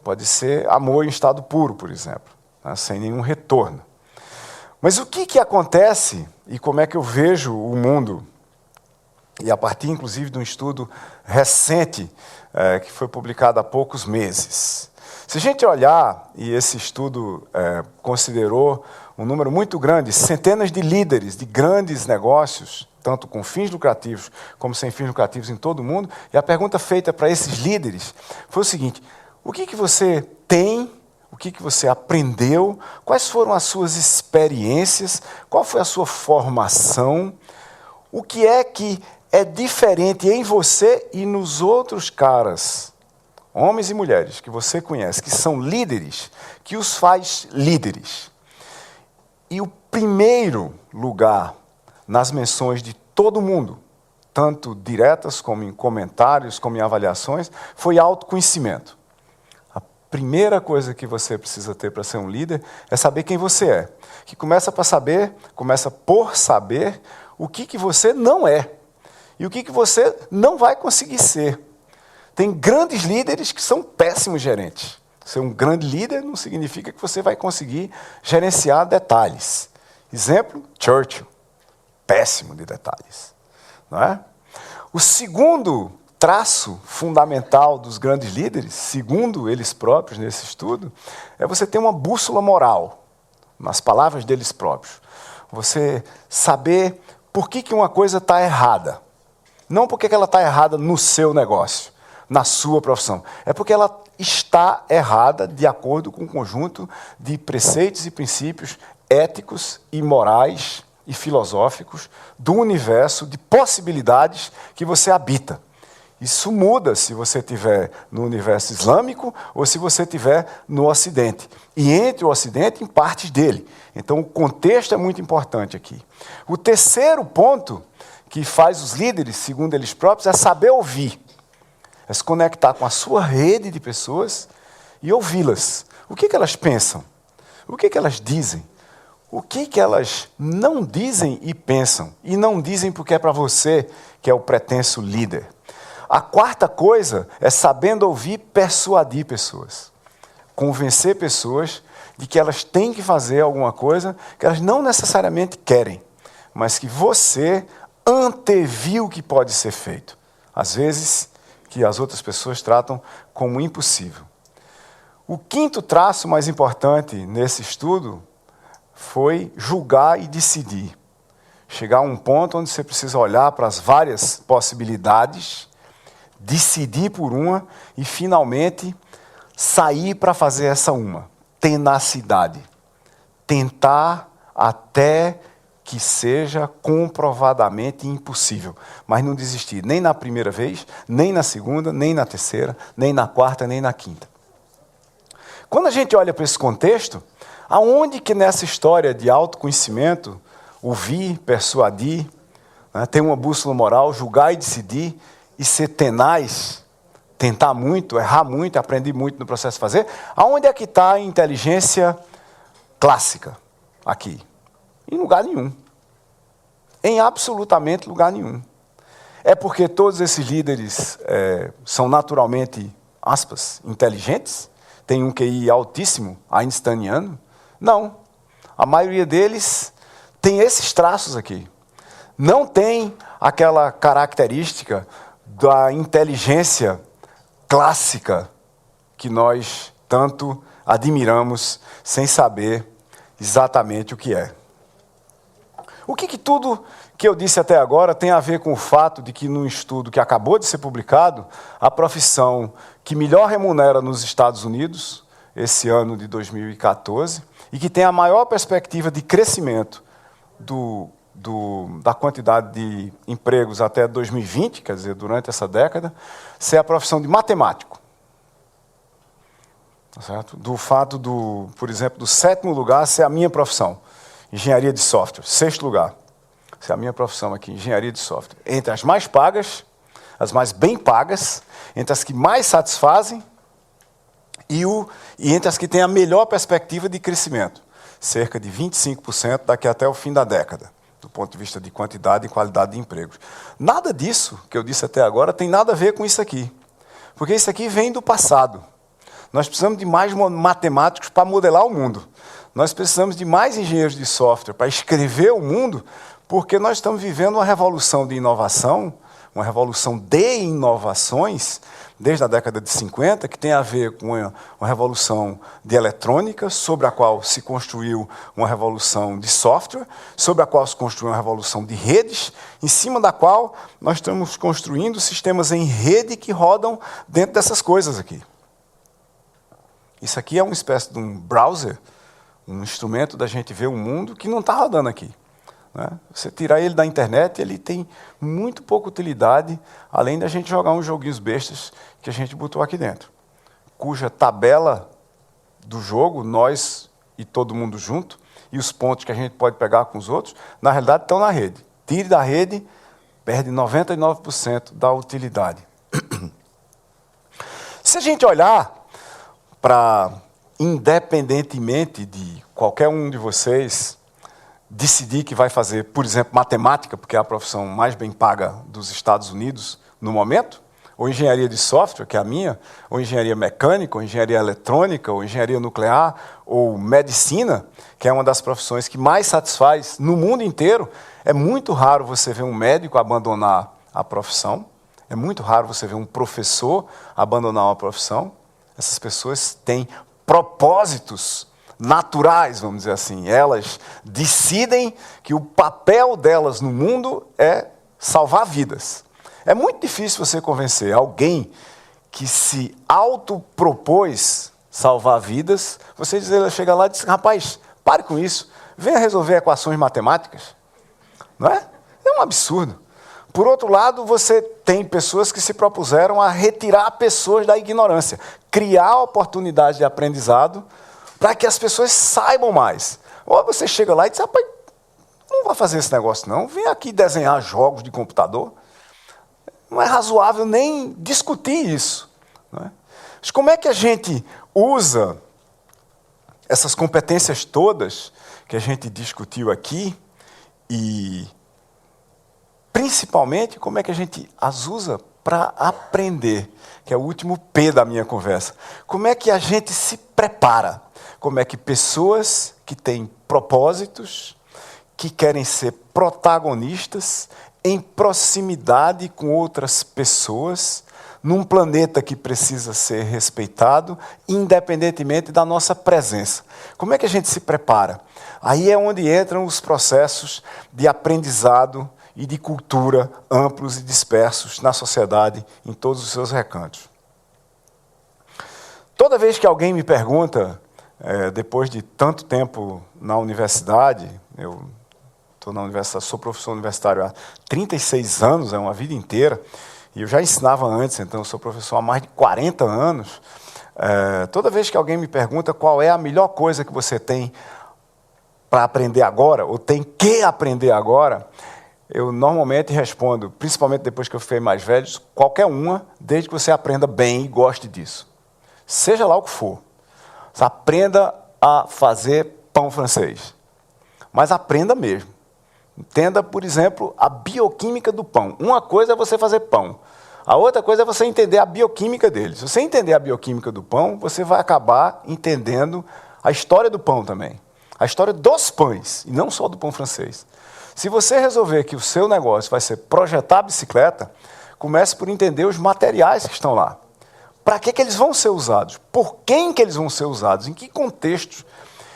Pode ser amor em estado puro, por exemplo, sem nenhum retorno. Mas o que acontece, e como é que eu vejo o mundo, e a partir, inclusive, de um estudo recente, que foi publicado há poucos meses. Se a gente olhar, e esse estudo considerou um número muito grande, centenas de líderes de grandes negócios, tanto com fins lucrativos como sem fins lucrativos em todo o mundo, e a pergunta feita para esses líderes foi o seguinte: o que você tem, o que você aprendeu, quais foram as suas experiências, qual foi a sua formação, o que é diferente em você e nos outros caras, homens e mulheres que você conhece, que são líderes, que os faz líderes. E o primeiro lugar nas menções de todo mundo, tanto diretas como em comentários, como em avaliações, foi autoconhecimento. A primeira coisa que você precisa ter para ser um líder é saber quem você é. Que começa por saber o que você não é e o que você não vai conseguir ser. Tem grandes líderes que são péssimos gerentes. Ser um grande líder não significa que você vai conseguir gerenciar detalhes. Exemplo, Churchill. Péssimo de detalhes. Não é? O segundo traço fundamental dos grandes líderes, segundo eles próprios nesse estudo, é você ter uma bússola moral, nas palavras deles próprios. Você saber por que uma coisa está errada. Não porque ela está errada no seu negócio, na sua profissão. É porque ela está errada de acordo com um conjunto de preceitos e princípios éticos e morais e filosóficos do universo de possibilidades que você habita. Isso muda se você estiver no universo islâmico ou se você estiver no Ocidente. E entre o Ocidente, em partes dele. Então, o contexto é muito importante aqui. O terceiro ponto que faz os líderes, segundo eles próprios, é saber ouvir. É se conectar com a sua rede de pessoas e ouvi-las. O que elas pensam? O que elas dizem? O que elas não dizem e pensam? E não dizem porque é para você, que é o pretenso líder. A quarta coisa é, sabendo ouvir, persuadir pessoas. Convencer pessoas de que elas têm que fazer alguma coisa que elas não necessariamente querem, mas que você anteviu que pode ser feito. Às vezes, que as outras pessoas tratam como impossível. O quinto traço mais importante nesse estudo foi julgar e decidir. Chegar a um ponto onde você precisa olhar para as várias possibilidades, decidir por uma e, finalmente, sair para fazer essa uma. Tenacidade. Tentar até que seja comprovadamente impossível, mas não desistir nem na primeira vez, nem na segunda, nem na terceira, nem na quarta, nem na quinta. Quando a gente olha para esse contexto, aonde que nessa história de autoconhecimento, ouvir, persuadir, ter uma bússola moral, julgar e decidir e ser tenaz, tentar muito, errar muito, aprender muito no processo de fazer. Aonde é que está a inteligência clássica? Aqui. Em lugar nenhum. Em absolutamente lugar nenhum. É porque todos esses líderes são naturalmente, aspas, inteligentes? Tem um QI altíssimo, einsteiniano? Não. A maioria deles tem esses traços aqui. Não tem aquela característica da inteligência clássica que nós tanto admiramos sem saber exatamente o que é. O que tudo que eu disse até agora tem a ver com o fato de que, num estudo que acabou de ser publicado, a profissão que melhor remunera nos Estados Unidos, esse ano de 2014, e que tem a maior perspectiva de crescimento da quantidade de empregos até 2020, quer dizer, durante essa década, ser a profissão de matemático. Tá certo? Do fato, por exemplo, do 7º lugar ser a minha profissão, engenharia de software. 6º lugar, ser a minha profissão aqui, engenharia de software. Entre as mais pagas, as mais bem pagas, entre as que mais satisfazem e entre as que têm a melhor perspectiva de crescimento. Cerca de 25% daqui até o fim da década, do ponto de vista de quantidade e qualidade de empregos. Nada disso que eu disse até agora tem nada a ver com isso aqui. Porque isso aqui vem do passado. Nós precisamos de mais matemáticos para modelar o mundo. Nós precisamos de mais engenheiros de software para escrever o mundo, porque nós estamos vivendo uma revolução de inovação, uma revolução de inovações, desde a década de 50, que tem a ver com uma revolução de eletrônica, sobre a qual se construiu uma revolução de software, sobre a qual se construiu uma revolução de redes, em cima da qual nós estamos construindo sistemas em rede que rodam dentro dessas coisas aqui. Isso aqui é uma espécie de um browser, um instrumento da gente ver o mundo que não está rodando aqui. Você tirar ele da internet, ele tem muito pouca utilidade, além da gente jogar uns joguinhos bestas que a gente botou aqui dentro, cuja tabela do jogo, nós e todo mundo junto, e os pontos que a gente pode pegar com os outros, na realidade estão na rede. Tire da rede, perde 99% da utilidade. Se a gente olhar para, independentemente de qualquer um de vocês decidir que vai fazer, por exemplo, matemática, porque é a profissão mais bem paga dos Estados Unidos no momento, ou engenharia de software, que é a minha, ou engenharia mecânica, ou engenharia eletrônica, ou engenharia nuclear, ou medicina, que é uma das profissões que mais satisfaz no mundo inteiro. É muito raro você ver um médico abandonar a profissão, é muito raro você ver um professor abandonar uma profissão. Essas pessoas têm propósitos naturais, vamos dizer assim. Elas decidem que o papel delas no mundo é salvar vidas. É muito difícil você convencer alguém que se autopropôs salvar vidas, você chega lá e diz, rapaz, pare com isso, venha resolver equações matemáticas. Não é? É um absurdo. Por outro lado, você tem pessoas que se propuseram a retirar pessoas da ignorância, criar oportunidades de aprendizado para que as pessoas saibam mais. Ou você chega lá e diz, rapaz, não vai fazer esse negócio não, vem aqui desenhar jogos de computador. Não é razoável nem discutir isso. Não é? Mas como é que a gente usa essas competências todas que a gente discutiu aqui e, principalmente, como é que a gente as usa para aprender, que é o último P da minha conversa. Como é que a gente se prepara? Como é que pessoas que têm propósitos, que querem ser protagonistas em proximidade com outras pessoas, num planeta que precisa ser respeitado, independentemente da nossa presença. Como é que a gente se prepara? Aí é onde entram os processos de aprendizado e de cultura amplos e dispersos na sociedade, em todos os seus recantos. Toda vez que alguém me pergunta, depois de tanto tempo na universidade, eu estou na universidade, sou professor universitário há 36 anos, é uma vida inteira, e eu já ensinava antes, então eu sou professor há mais de 40 anos. Toda vez que alguém me pergunta qual é a melhor coisa que você tem para aprender agora, ou tem que aprender agora, eu normalmente respondo, principalmente depois que eu fiquei mais velho, qualquer uma, desde que você aprenda bem e goste disso. Seja lá o que for. Você aprenda a fazer pão francês. Mas aprenda mesmo. Entenda, por exemplo, a bioquímica do pão. Uma coisa é você fazer pão. A outra coisa é você entender a bioquímica dele. Se você entender a bioquímica do pão, você vai acabar entendendo a história do pão também. A história dos pães, e não só do pão francês. Se você resolver que o seu negócio vai ser projetar a bicicleta, comece por entender os materiais que estão lá. Para que eles vão ser usados? Por quem que eles vão ser usados? Em que contexto?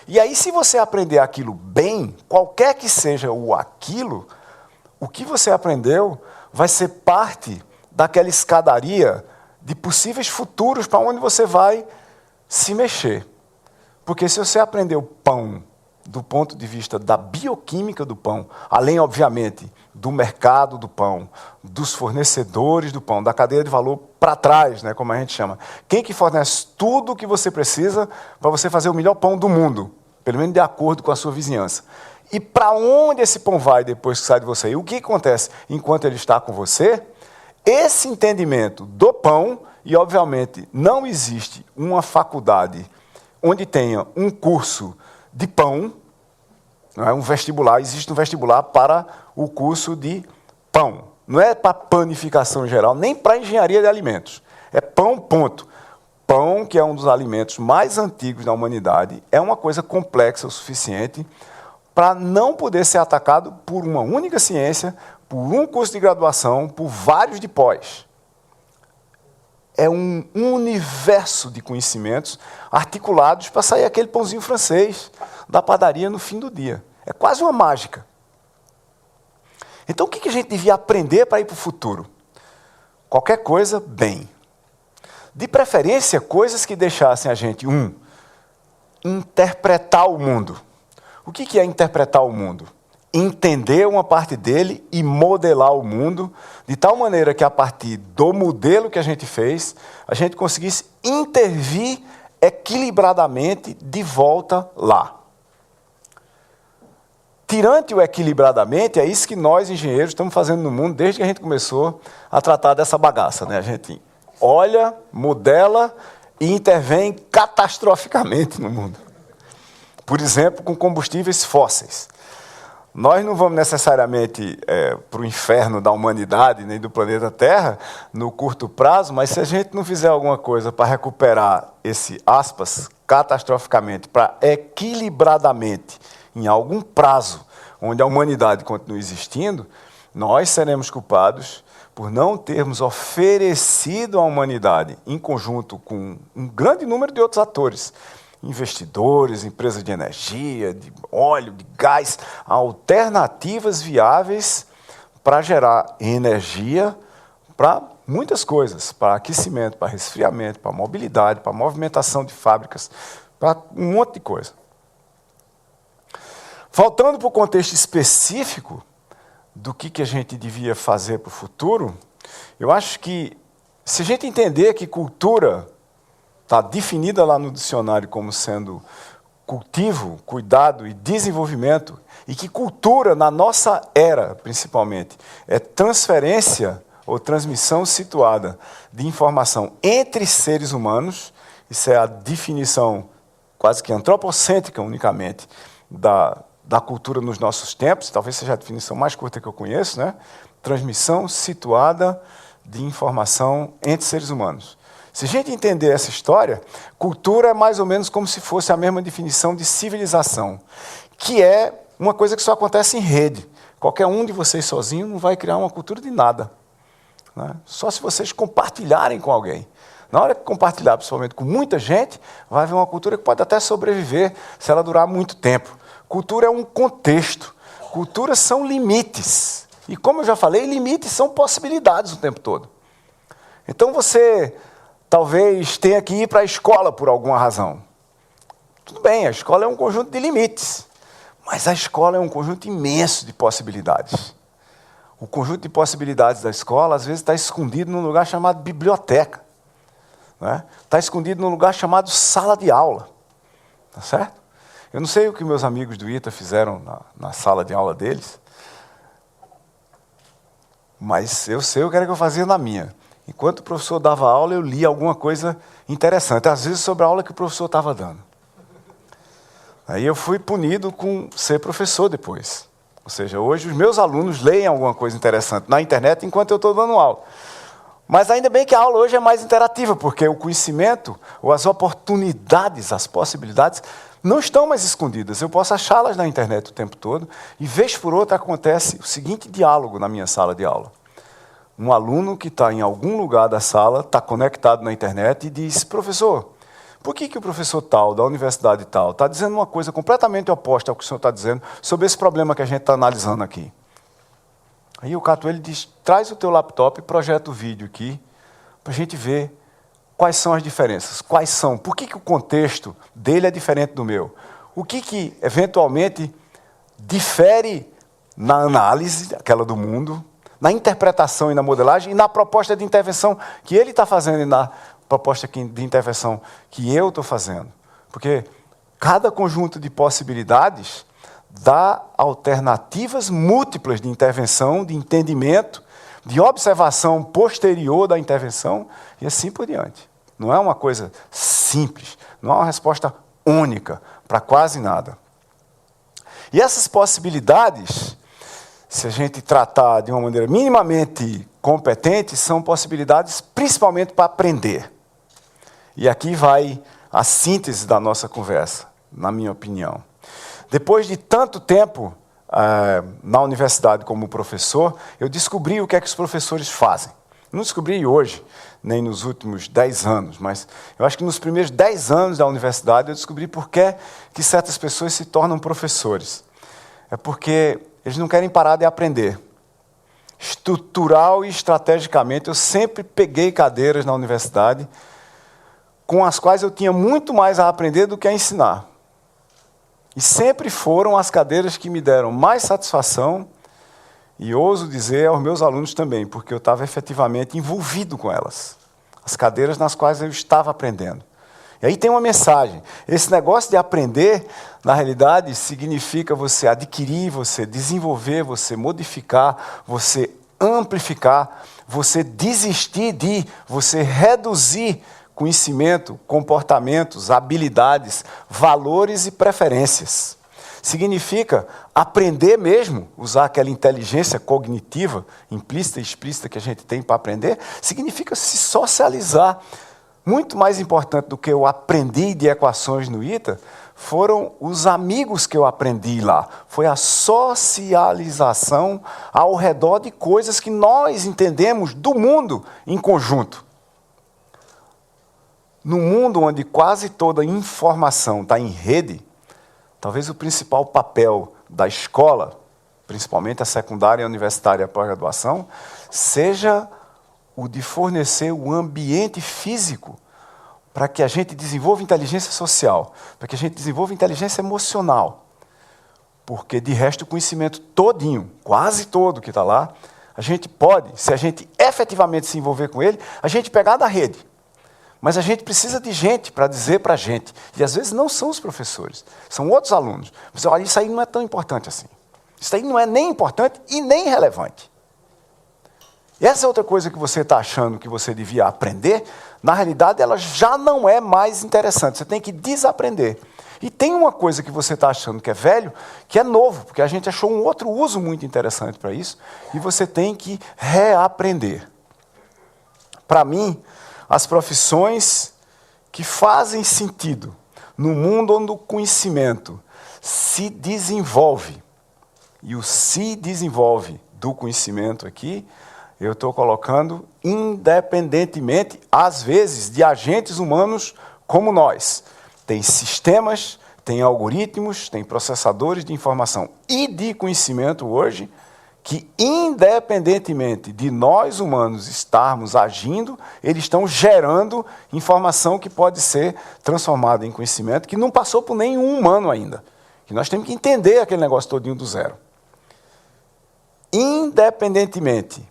E aí, se você aprender aquilo bem, qualquer que seja o aquilo, o que você aprendeu vai ser parte daquela escadaria de possíveis futuros para onde você vai se mexer. Porque se você aprender o pão do ponto de vista da bioquímica do pão, além, obviamente, do mercado do pão, dos fornecedores do pão, da cadeia de valor para trás, né, como a gente chama. Quem que fornece tudo o que você precisa para você fazer o melhor pão do mundo, pelo menos de acordo com a sua vizinhança. E para onde esse pão vai depois que sai de você? E o que acontece enquanto ele está com você? Esse entendimento do pão, e obviamente não existe uma faculdade onde tenha um curso de pão, não é um vestibular, existe um vestibular para o curso de pão. Não é para panificação geral, nem para engenharia de alimentos. É pão, ponto. Pão, que é um dos alimentos mais antigos da humanidade, é uma coisa complexa o suficiente para não poder ser atacado por uma única ciência, por um curso de graduação, por vários de pós. É um universo de conhecimentos articulados para sair aquele pãozinho francês da padaria no fim do dia. É quase uma mágica. Então, o que a gente devia aprender para ir para o futuro? Qualquer coisa, bem. De preferência, coisas que deixassem a gente, interpretar o mundo. O que é interpretar o mundo? Entender uma parte dele e modelar o mundo, de tal maneira que, a partir do modelo que a gente fez, a gente conseguisse intervir equilibradamente de volta lá. Tirante o equilibradamente, é isso que nós, engenheiros, estamos fazendo no mundo desde que a gente começou a tratar dessa bagaça, né? A gente olha, modela e intervém catastroficamente no mundo. Por exemplo, com combustíveis fósseis. Nós não vamos necessariamente para o inferno da humanidade, nem do planeta Terra, no curto prazo, mas se a gente não fizer alguma coisa para recuperar esse, aspas, catastroficamente, para equilibradamente, em algum prazo, onde a humanidade continue existindo, nós seremos culpados por não termos oferecido à humanidade, em conjunto com um grande número de outros atores, investidores, empresas de energia, de óleo, de gás, alternativas viáveis para gerar energia para muitas coisas, para aquecimento, para resfriamento, para mobilidade, para movimentação de fábricas, para um monte de coisa. Voltando para o contexto específico do que a gente devia fazer para o futuro, eu acho que, se a gente entender que cultura está definida lá no dicionário como sendo cultivo, cuidado e desenvolvimento, e que cultura, na nossa era, principalmente, é transferência ou transmissão situada de informação entre seres humanos, isso é a definição quase que antropocêntrica unicamente da cultura nos nossos tempos, talvez seja a definição mais curta que eu conheço, né? Transmissão situada de informação entre seres humanos. Se a gente entender essa história, cultura é mais ou menos como se fosse a mesma definição de civilização, que é uma coisa que só acontece em rede. Qualquer um de vocês sozinho não vai criar uma cultura de nada, né? Só se vocês compartilharem com alguém. Na hora que compartilhar, principalmente com muita gente, vai haver uma cultura que pode até sobreviver se ela durar muito tempo. Cultura é um contexto. Culturas são limites. E, como eu já falei, limites são possibilidades o tempo todo. Então, você talvez tenha que ir para a escola por alguma razão. Tudo bem, a escola é um conjunto de limites. Mas a escola é um conjunto imenso de possibilidades. O conjunto de possibilidades da escola, às vezes, está escondido num lugar chamado biblioteca. Né? Está escondido num lugar chamado sala de aula. Tá certo? Eu não sei o que meus amigos do ITA fizeram na sala de aula deles, mas eu sei o que era que eu fazia na minha. Enquanto o professor dava aula, eu lia alguma coisa interessante, às vezes sobre a aula que o professor estava dando. Aí eu fui punido com ser professor depois. Ou seja, hoje os meus alunos leem alguma coisa interessante na internet enquanto eu estou dando aula. Mas ainda bem que a aula hoje é mais interativa, porque o conhecimento, ou as oportunidades, as possibilidades, não estão mais escondidas. Eu posso achá-las na internet o tempo todo, e vez por outra acontece o seguinte diálogo na minha sala de aula. Um aluno que está em algum lugar da sala, está conectado na internet e diz: professor, por que o professor tal, da universidade tal, está dizendo uma coisa completamente oposta ao que o senhor está dizendo sobre esse problema que a gente está analisando aqui? Aí eu cato ele e diz: traz o teu laptop e projeta o vídeo aqui, para a gente ver quais são as diferenças, quais são, por que o contexto dele é diferente do meu, o que eventualmente difere na análise, aquela do mundo, na interpretação e na modelagem, e na proposta de intervenção que ele está fazendo e na proposta de intervenção que eu estou fazendo. Porque cada conjunto de possibilidades dá alternativas múltiplas de intervenção, de entendimento, de observação posterior da intervenção e assim por diante. Não é uma coisa simples, não é uma resposta única para quase nada. E essas possibilidades, se a gente tratar de uma maneira minimamente competente, são possibilidades principalmente para aprender. E aqui vai a síntese da nossa conversa, na minha opinião. Depois de tanto tempo na universidade como professor, eu descobri o que é que os professores fazem. Não descobri hoje, nem nos últimos 10 anos, mas eu acho que nos primeiros 10 anos da universidade eu descobri por que certas pessoas se tornam professores. É porque eles não querem parar de aprender. Estrutural e estrategicamente, eu sempre peguei cadeiras na universidade com as quais eu tinha muito mais a aprender do que a ensinar. E sempre foram as cadeiras que me deram mais satisfação, e ouso dizer aos meus alunos também, porque eu estava efetivamente envolvido com elas. As cadeiras nas quais eu estava aprendendo. E aí tem uma mensagem. Esse negócio de aprender, na realidade, significa você adquirir, você desenvolver, você modificar, você amplificar, você desistir de, você reduzir conhecimento, comportamentos, habilidades, valores e preferências. Significa aprender mesmo, usar aquela inteligência cognitiva, implícita e explícita que a gente tem para aprender, significa se socializar. Muito mais importante do que eu aprendi de equações no ITA, foram os amigos que eu aprendi lá. Foi a socialização ao redor de coisas que nós entendemos do mundo em conjunto. No mundo onde quase toda informação está em rede, talvez o principal papel da escola, principalmente a secundária, a universitária e a pós-graduação, seja o de fornecer o ambiente físico para que a gente desenvolva inteligência social, para que a gente desenvolva inteligência emocional. Porque, de resto, o conhecimento todinho, quase todo que está lá, a gente pode, se a gente efetivamente se envolver com ele, a gente pegar da rede. Mas a gente precisa de gente para dizer para a gente. E às vezes não são os professores, são outros alunos. Mas olha, isso aí não é tão importante assim. Isso aí não é nem importante e nem relevante. E essa é outra coisa que você está achando que você devia aprender, na realidade ela já não é mais interessante. Você tem que desaprender. E tem uma coisa que você está achando que é velho, que é novo, porque a gente achou um outro uso muito interessante para isso, e você tem que reaprender. Para mim, as profissões que fazem sentido no mundo onde o conhecimento se desenvolve, e o se desenvolve do conhecimento aqui, eu estou colocando independentemente, às vezes, de agentes humanos como nós. Tem sistemas, tem algoritmos, tem processadores de informação e de conhecimento hoje, que, independentemente de nós humanos estarmos agindo, eles estão gerando informação que pode ser transformada em conhecimento, que não passou por nenhum humano ainda. Que nós temos que entender aquele negócio todinho do zero. Independentemente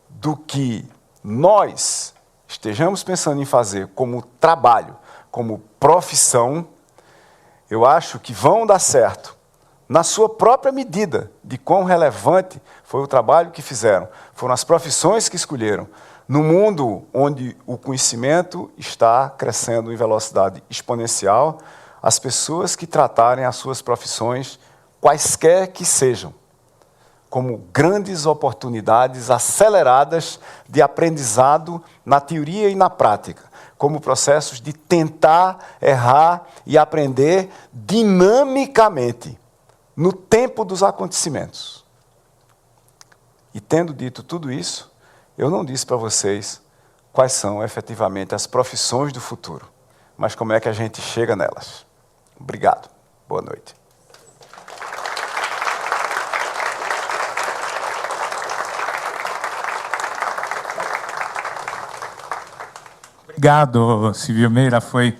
do que nós estejamos pensando em fazer como trabalho, como profissão, eu acho que vão dar certo na sua própria medida, de quão relevante foi o trabalho que fizeram, foram as profissões que escolheram, no mundo onde o conhecimento está crescendo em velocidade exponencial, as pessoas que tratarem as suas profissões, quaisquer que sejam, como grandes oportunidades aceleradas de aprendizado na teoria e na prática, como processos de tentar, errar e aprender dinamicamente, no tempo dos acontecimentos. E tendo dito tudo isso, eu não disse para vocês quais são efetivamente as profissões do futuro, mas como é que a gente chega nelas. Obrigado. Boa noite. Obrigado, Silvio Meira. Foi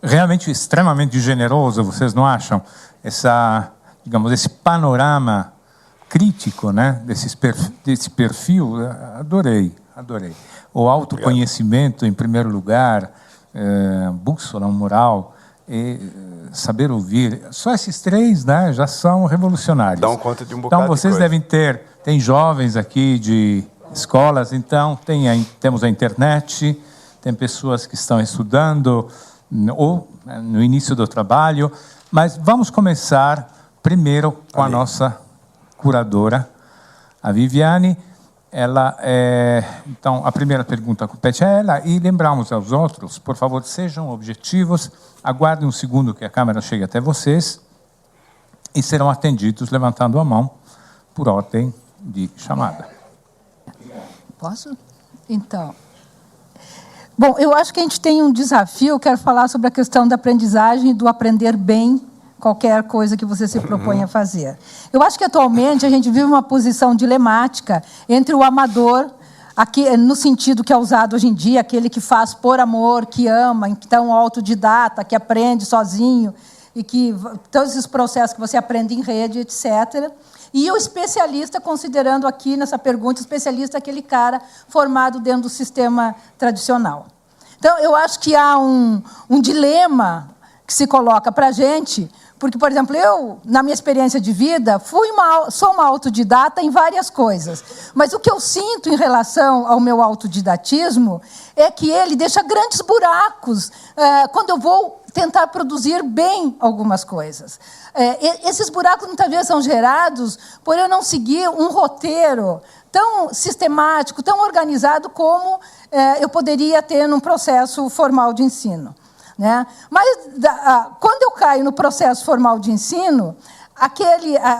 realmente extremamente generoso, vocês não acham? Digamos, esse panorama crítico, né, desse perfil, adorei. O autoconhecimento, em primeiro lugar, bússola moral e saber ouvir. Só esses três, né, já são revolucionários. Dão conta de um bocado de coisa. Então, vocês devem tem jovens aqui de escolas, então, temos a internet, tem pessoas que estão estudando ou no início do trabalho, mas vamos começar primeiro com a nossa curadora, a Viviane. Então, a primeira pergunta compete a ela, e lembramos aos outros, por favor, sejam objetivos, aguardem um segundo que a câmera chegue até vocês, e serão atendidos levantando a mão por ordem de chamada. Posso? Então... Bom, eu acho que a gente tem um desafio, quero falar sobre a questão da aprendizagem e do aprender bem qualquer coisa que você se propõe a fazer. Eu acho que, atualmente, a gente vive uma posição dilemática entre o amador, no sentido que é usado hoje em dia, aquele que faz por amor, que ama, então autodidata, que aprende sozinho, e que todos esses processos que você aprende em rede, etc., e o especialista, considerando aqui, nessa pergunta, especialista é aquele cara formado dentro do sistema tradicional. Então, eu acho que há um dilema que se coloca para a gente, porque, por exemplo, eu, na minha experiência de vida, sou uma autodidata em várias coisas, mas o que eu sinto em relação ao meu autodidatismo é que ele deixa grandes buracos quando eu vou tentar produzir bem algumas coisas. Esses buracos, muitas vezes, são gerados por eu não seguir um roteiro tão sistemático, tão organizado como eu poderia ter num processo formal de ensino, né? Mas, quando eu caio no processo formal de ensino,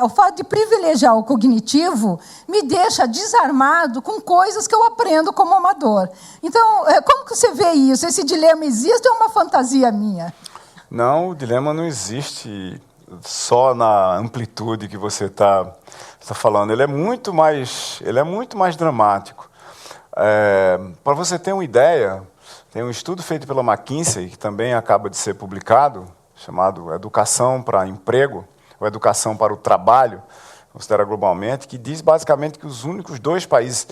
o fato de privilegiar o cognitivo me deixa desarmado com coisas que eu aprendo como amador. Então, como que você vê isso? Esse dilema existe ou é uma fantasia minha? Não, o dilema não existe só na amplitude que você está falando. Ele é muito mais dramático. Para você ter uma ideia, tem um estudo feito pela McKinsey, que também acaba de ser publicado, chamado Educação para Emprego, ou Educação para o Trabalho, considera globalmente, que diz basicamente que os únicos 2 países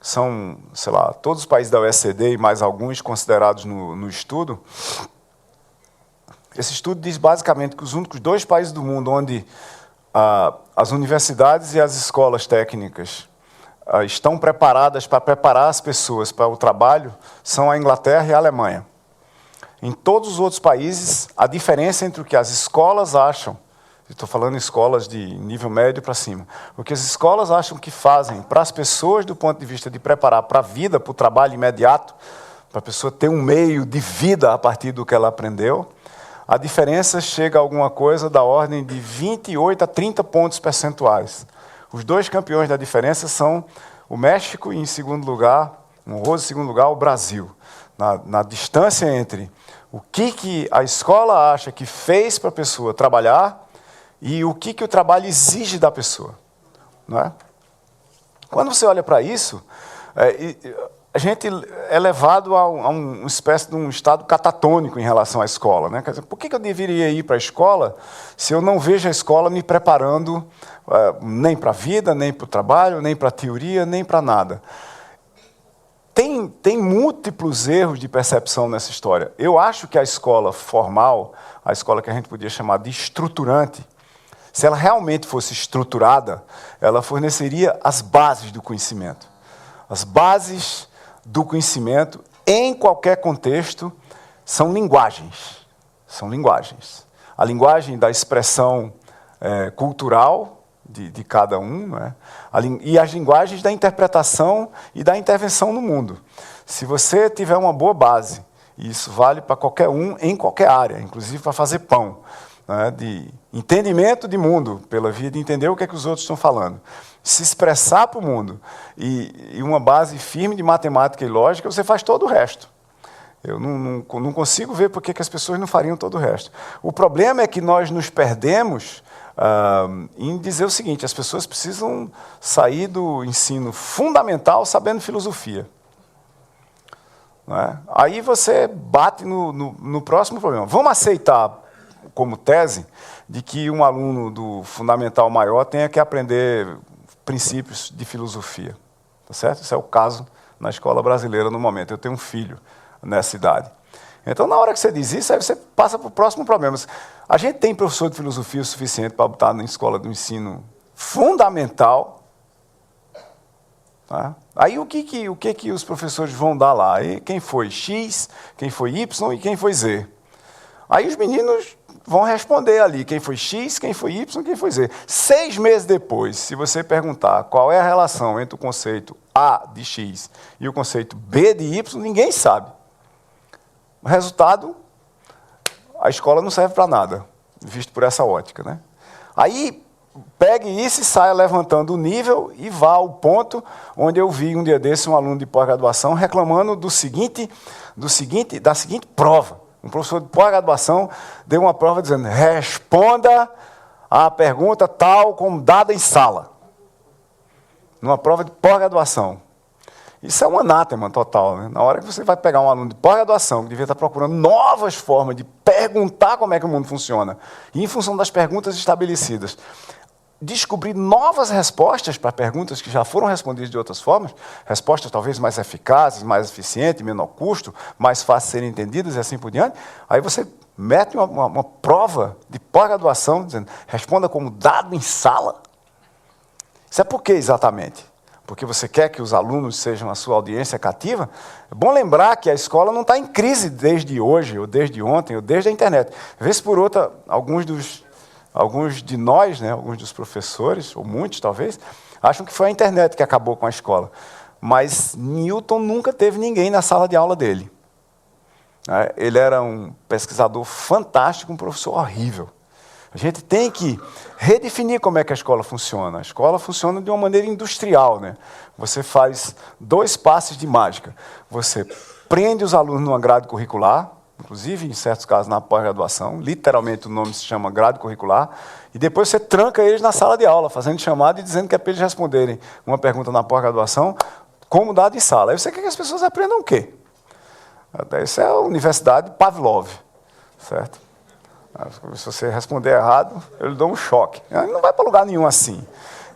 são, sei lá, todos os países da OECD e mais alguns considerados no estudo. Esse estudo diz basicamente que os únicos 2 países do mundo onde as universidades e as escolas técnicas estão preparadas para preparar as pessoas para o trabalho são a Inglaterra e a Alemanha. Em todos os outros países, a diferença entre o que as escolas acham, estou falando em escolas de nível médio para cima, o que as escolas acham que fazem para as pessoas do ponto de vista de preparar para a vida, para o trabalho imediato, para a pessoa ter um meio de vida a partir do que ela aprendeu, a diferença chega a alguma coisa da ordem de 28 a 30 pontos percentuais. Os 2 campeões da diferença são o México e, em segundo lugar, um honroso segundo lugar, o Brasil. Na distância entre o que a escola acha que fez para a pessoa trabalhar e o que o trabalho exige da pessoa. Não é? Quando você olha para isso, a gente é levado a uma espécie de um estado catatônico em relação à escola, né? Quer dizer, por que eu deveria ir para a escola se eu não vejo a escola me preparando nem para a vida, nem para o trabalho, nem para a teoria, nem para nada? Tem múltiplos erros de percepção nessa história. Eu acho que a escola formal, a escola que a gente podia chamar de estruturante, se ela realmente fosse estruturada, ela forneceria as bases do conhecimento. As bases do conhecimento, em qualquer contexto, são linguagens. São linguagens. A linguagem da expressão cultural de cada um, né? E as linguagens da interpretação e da intervenção no mundo. Se você tiver uma boa base, e isso vale para qualquer um, em qualquer área, inclusive para fazer pão, né? De entendimento de mundo, pela via de entender o que é que os outros estão falando, se expressar para o mundo, e uma base firme de matemática e lógica, você faz todo o resto. Eu não consigo ver por que as pessoas não fariam todo o resto. O problema é que nós nos perdemos em dizer o seguinte: as pessoas precisam sair do ensino fundamental sabendo filosofia. Não é? Aí você bate no próximo problema. Vamos aceitar como tese de que um aluno do fundamental maior tenha que aprender princípios de filosofia. Tá certo? Esse é o caso na escola brasileira no momento. Eu tenho um filho nessa idade. Então, na hora que você diz isso, aí você passa para o próximo problema. A gente tem professor de filosofia o suficiente para botar na escola do ensino fundamental. Tá? Aí o que os professores vão dar lá? Aí, quem foi X, quem foi Y e quem foi Z? Aí os meninos vão responder ali quem foi X, quem foi Y e quem foi Z. 6 meses depois, se você perguntar qual é a relação entre o conceito A de X e o conceito B de Y, ninguém sabe. O resultado, a escola não serve para nada, visto por essa ótica, né? Aí, pegue isso e saia levantando o nível e vá ao ponto onde eu vi um dia desse um aluno de pós-graduação reclamando da seguinte prova. Um professor de pós-graduação deu uma prova dizendo: responda a pergunta tal como dada em sala. Numa prova de pós-graduação. Isso é um anátema total, né? Na hora que você vai pegar um aluno de pós-graduação que devia estar procurando novas formas de perguntar como é que o mundo funciona, e em função das perguntas estabelecidas, descobrir novas respostas para perguntas que já foram respondidas de outras formas, respostas talvez mais eficazes, mais eficientes, menor custo, mais fáceis de serem entendidas e assim por diante, aí você mete uma prova de pós-graduação dizendo: responda como dado em sala. Isso é por quê exatamente? Porque você quer que os alunos sejam a sua audiência cativa? É bom lembrar que a escola não está em crise desde hoje, ou desde ontem, ou desde a internet. Vez por outra, alguns de nós, né, alguns dos professores, ou muitos talvez, acham que foi a internet que acabou com a escola. Mas Newton nunca teve ninguém na sala de aula dele. Ele era um pesquisador fantástico, um professor horrível. A gente tem que redefinir como é que a escola funciona. A escola funciona de uma maneira industrial, né? Você faz 2 passes de mágica. Você prende os alunos numa grade curricular, inclusive, em certos casos, na pós-graduação. Literalmente, o nome se chama grade curricular. E depois você tranca eles na sala de aula, fazendo chamada e dizendo que é para eles responderem uma pergunta na pós-graduação como dado em sala. Aí você quer que as pessoas aprendam o quê? Isso é a Universidade Pavlov, certo? Se você responder errado, eu lhe dou um choque. Não vai para lugar nenhum assim.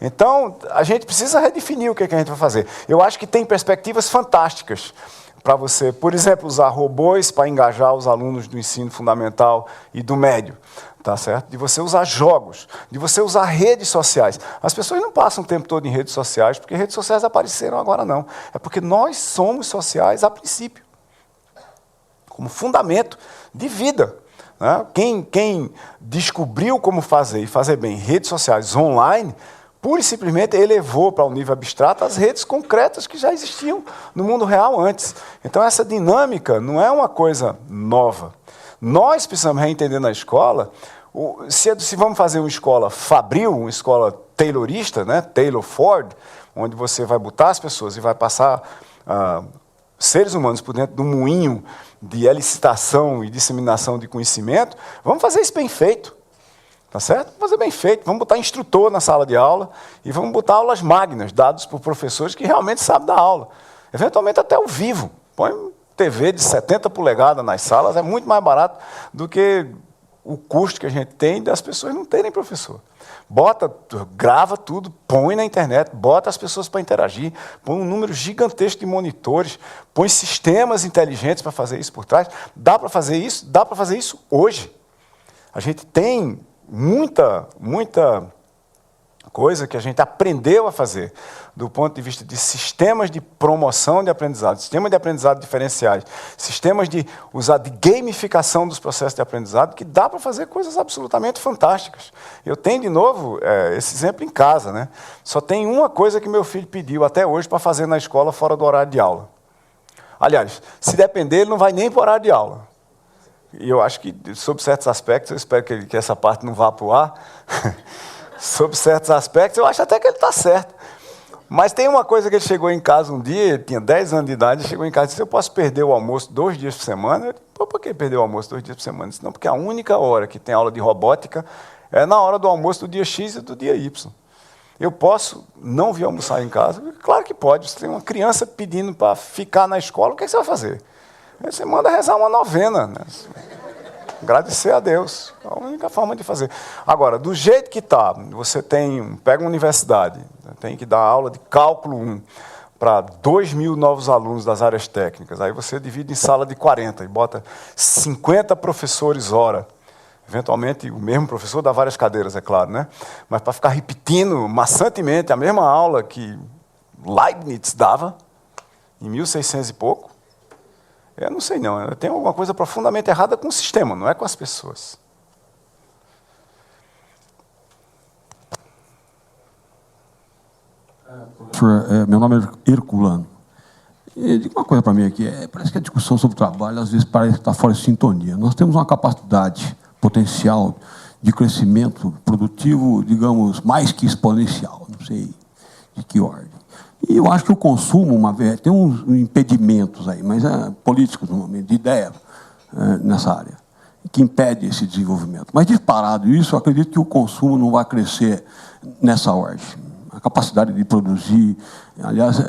Então, a gente precisa redefinir o que a gente vai fazer. Eu acho que tem perspectivas fantásticas para você, por exemplo, usar robôs para engajar os alunos do ensino fundamental e do médio. Tá certo? De você usar jogos, de você usar redes sociais. As pessoas não passam o tempo todo em redes sociais porque redes sociais apareceram agora, não. É porque nós somos sociais a princípio, como fundamento de vida. Quem descobriu como fazer e fazer bem redes sociais online, pura e simplesmente elevou para um nível abstrato as redes concretas que já existiam no mundo real antes. Então, essa dinâmica não é uma coisa nova. Nós precisamos reentender na escola, se vamos fazer uma escola fabril, uma escola taylorista, né, Taylor Ford, onde você vai botar as pessoas e vai passar seres humanos por dentro do moinho de elicitação e disseminação de conhecimento, vamos fazer isso bem feito. Tá certo? Vamos fazer bem feito. Vamos botar instrutor na sala de aula e vamos botar aulas magnas, dadas por professores que realmente sabem dar aula. Eventualmente até ao vivo. Põe TV de 70 polegadas nas salas, é muito mais barato do que o custo que a gente tem das pessoas não terem professor. Grava tudo, põe na internet, bota as pessoas para interagir, põe um número gigantesco de monitores, põe sistemas inteligentes para fazer isso por trás. Dá para fazer isso hoje. A gente tem muita coisa que a gente aprendeu a fazer do ponto de vista de sistemas de promoção de aprendizado, sistemas de aprendizado diferenciais, sistemas de usar de gamificação dos processos de aprendizado, que dá para fazer coisas absolutamente fantásticas. Eu tenho, de novo, esse exemplo em casa, né? Só tem uma coisa que meu filho pediu até hoje para fazer na escola fora do horário de aula. Aliás, se depender, ele não vai nem para o horário de aula. E eu acho que, sob certos aspectos, eu espero que essa parte não vá para o ar, sob certos aspectos, eu acho até que ele está certo. Mas tem uma coisa que ele chegou em casa um dia, ele tinha 10 anos de idade, chegou em casa e disse, eu posso perder o almoço 2 dias por semana? Eu disse, por que perder o almoço 2 dias por semana? Eu disse, não, porque a única hora que tem aula de robótica é na hora do almoço do dia X e do dia Y. Eu posso não vir almoçar em casa? Claro que pode. Você tem uma criança pedindo para ficar na escola, o que você vai fazer? Você manda rezar uma novena, né? Agradecer a Deus. É a única forma de fazer. Agora, do jeito que está, você pega uma universidade, tem que dar aula de cálculo 1 para 2.000 novos alunos das áreas técnicas. Aí você divide em sala de 40 e bota 50 professores hora. Eventualmente, o mesmo professor dá várias cadeiras, é claro, né? Mas para ficar repetindo maçantemente a mesma aula que Leibniz dava, em 1600 e pouco, eu não sei não, tem alguma coisa profundamente errada com o sistema, não é com as pessoas. Meu nome é Herculano. Diga uma coisa para mim aqui, parece que a discussão sobre o trabalho às vezes parece que está fora de sintonia. Nós temos uma capacidade potencial de crescimento produtivo, digamos, mais que exponencial, não sei de que ordem. E eu acho que o consumo, tem uns impedimentos aí, mas políticos, normalmente, de ideia nessa área, que impede esse desenvolvimento. Mas, disparado isso, eu acredito que o consumo não vai crescer nessa ordem. A capacidade de produzir, aliás,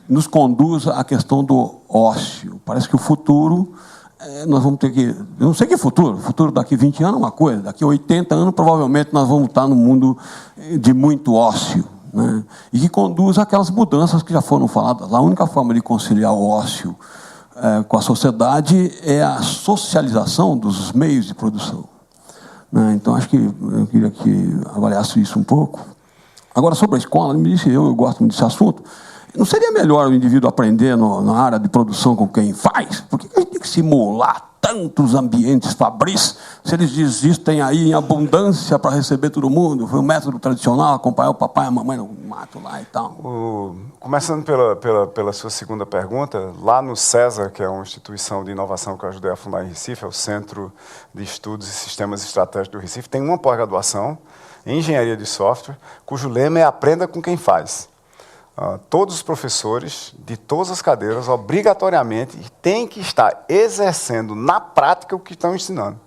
nos conduz à questão do ócio. Parece que o futuro, nós vamos ter que... Eu não sei que futuro. O futuro daqui 20 anos é uma coisa, daqui 80 anos, provavelmente, nós vamos estar num mundo de muito ócio. Né? E que conduz àquelas mudanças que já foram faladas. A única forma de conciliar o ócio com a sociedade é a socialização dos meios de produção. Né? Então, acho que eu queria que avaliasse isso um pouco. Agora, sobre a escola, me disse, eu gosto muito desse assunto, não seria melhor o indivíduo aprender na área de produção com quem faz? Por que a gente tem que simular tantos ambientes fabris, se eles existem aí em abundância para receber todo mundo? Foi um método tradicional, acompanhar o papai e a mamãe no mato lá e tal. Começando pela sua segunda pergunta, lá no César, que é uma instituição de inovação que eu ajudei a fundar em Recife, é o Centro de Estudos e Sistemas Estratégicos do Recife, tem uma pós-graduação em Engenharia de Software, cujo lema é Aprenda com quem faz. Todos os professores de todas as cadeiras, obrigatoriamente, têm que estar exercendo na prática o que estão ensinando.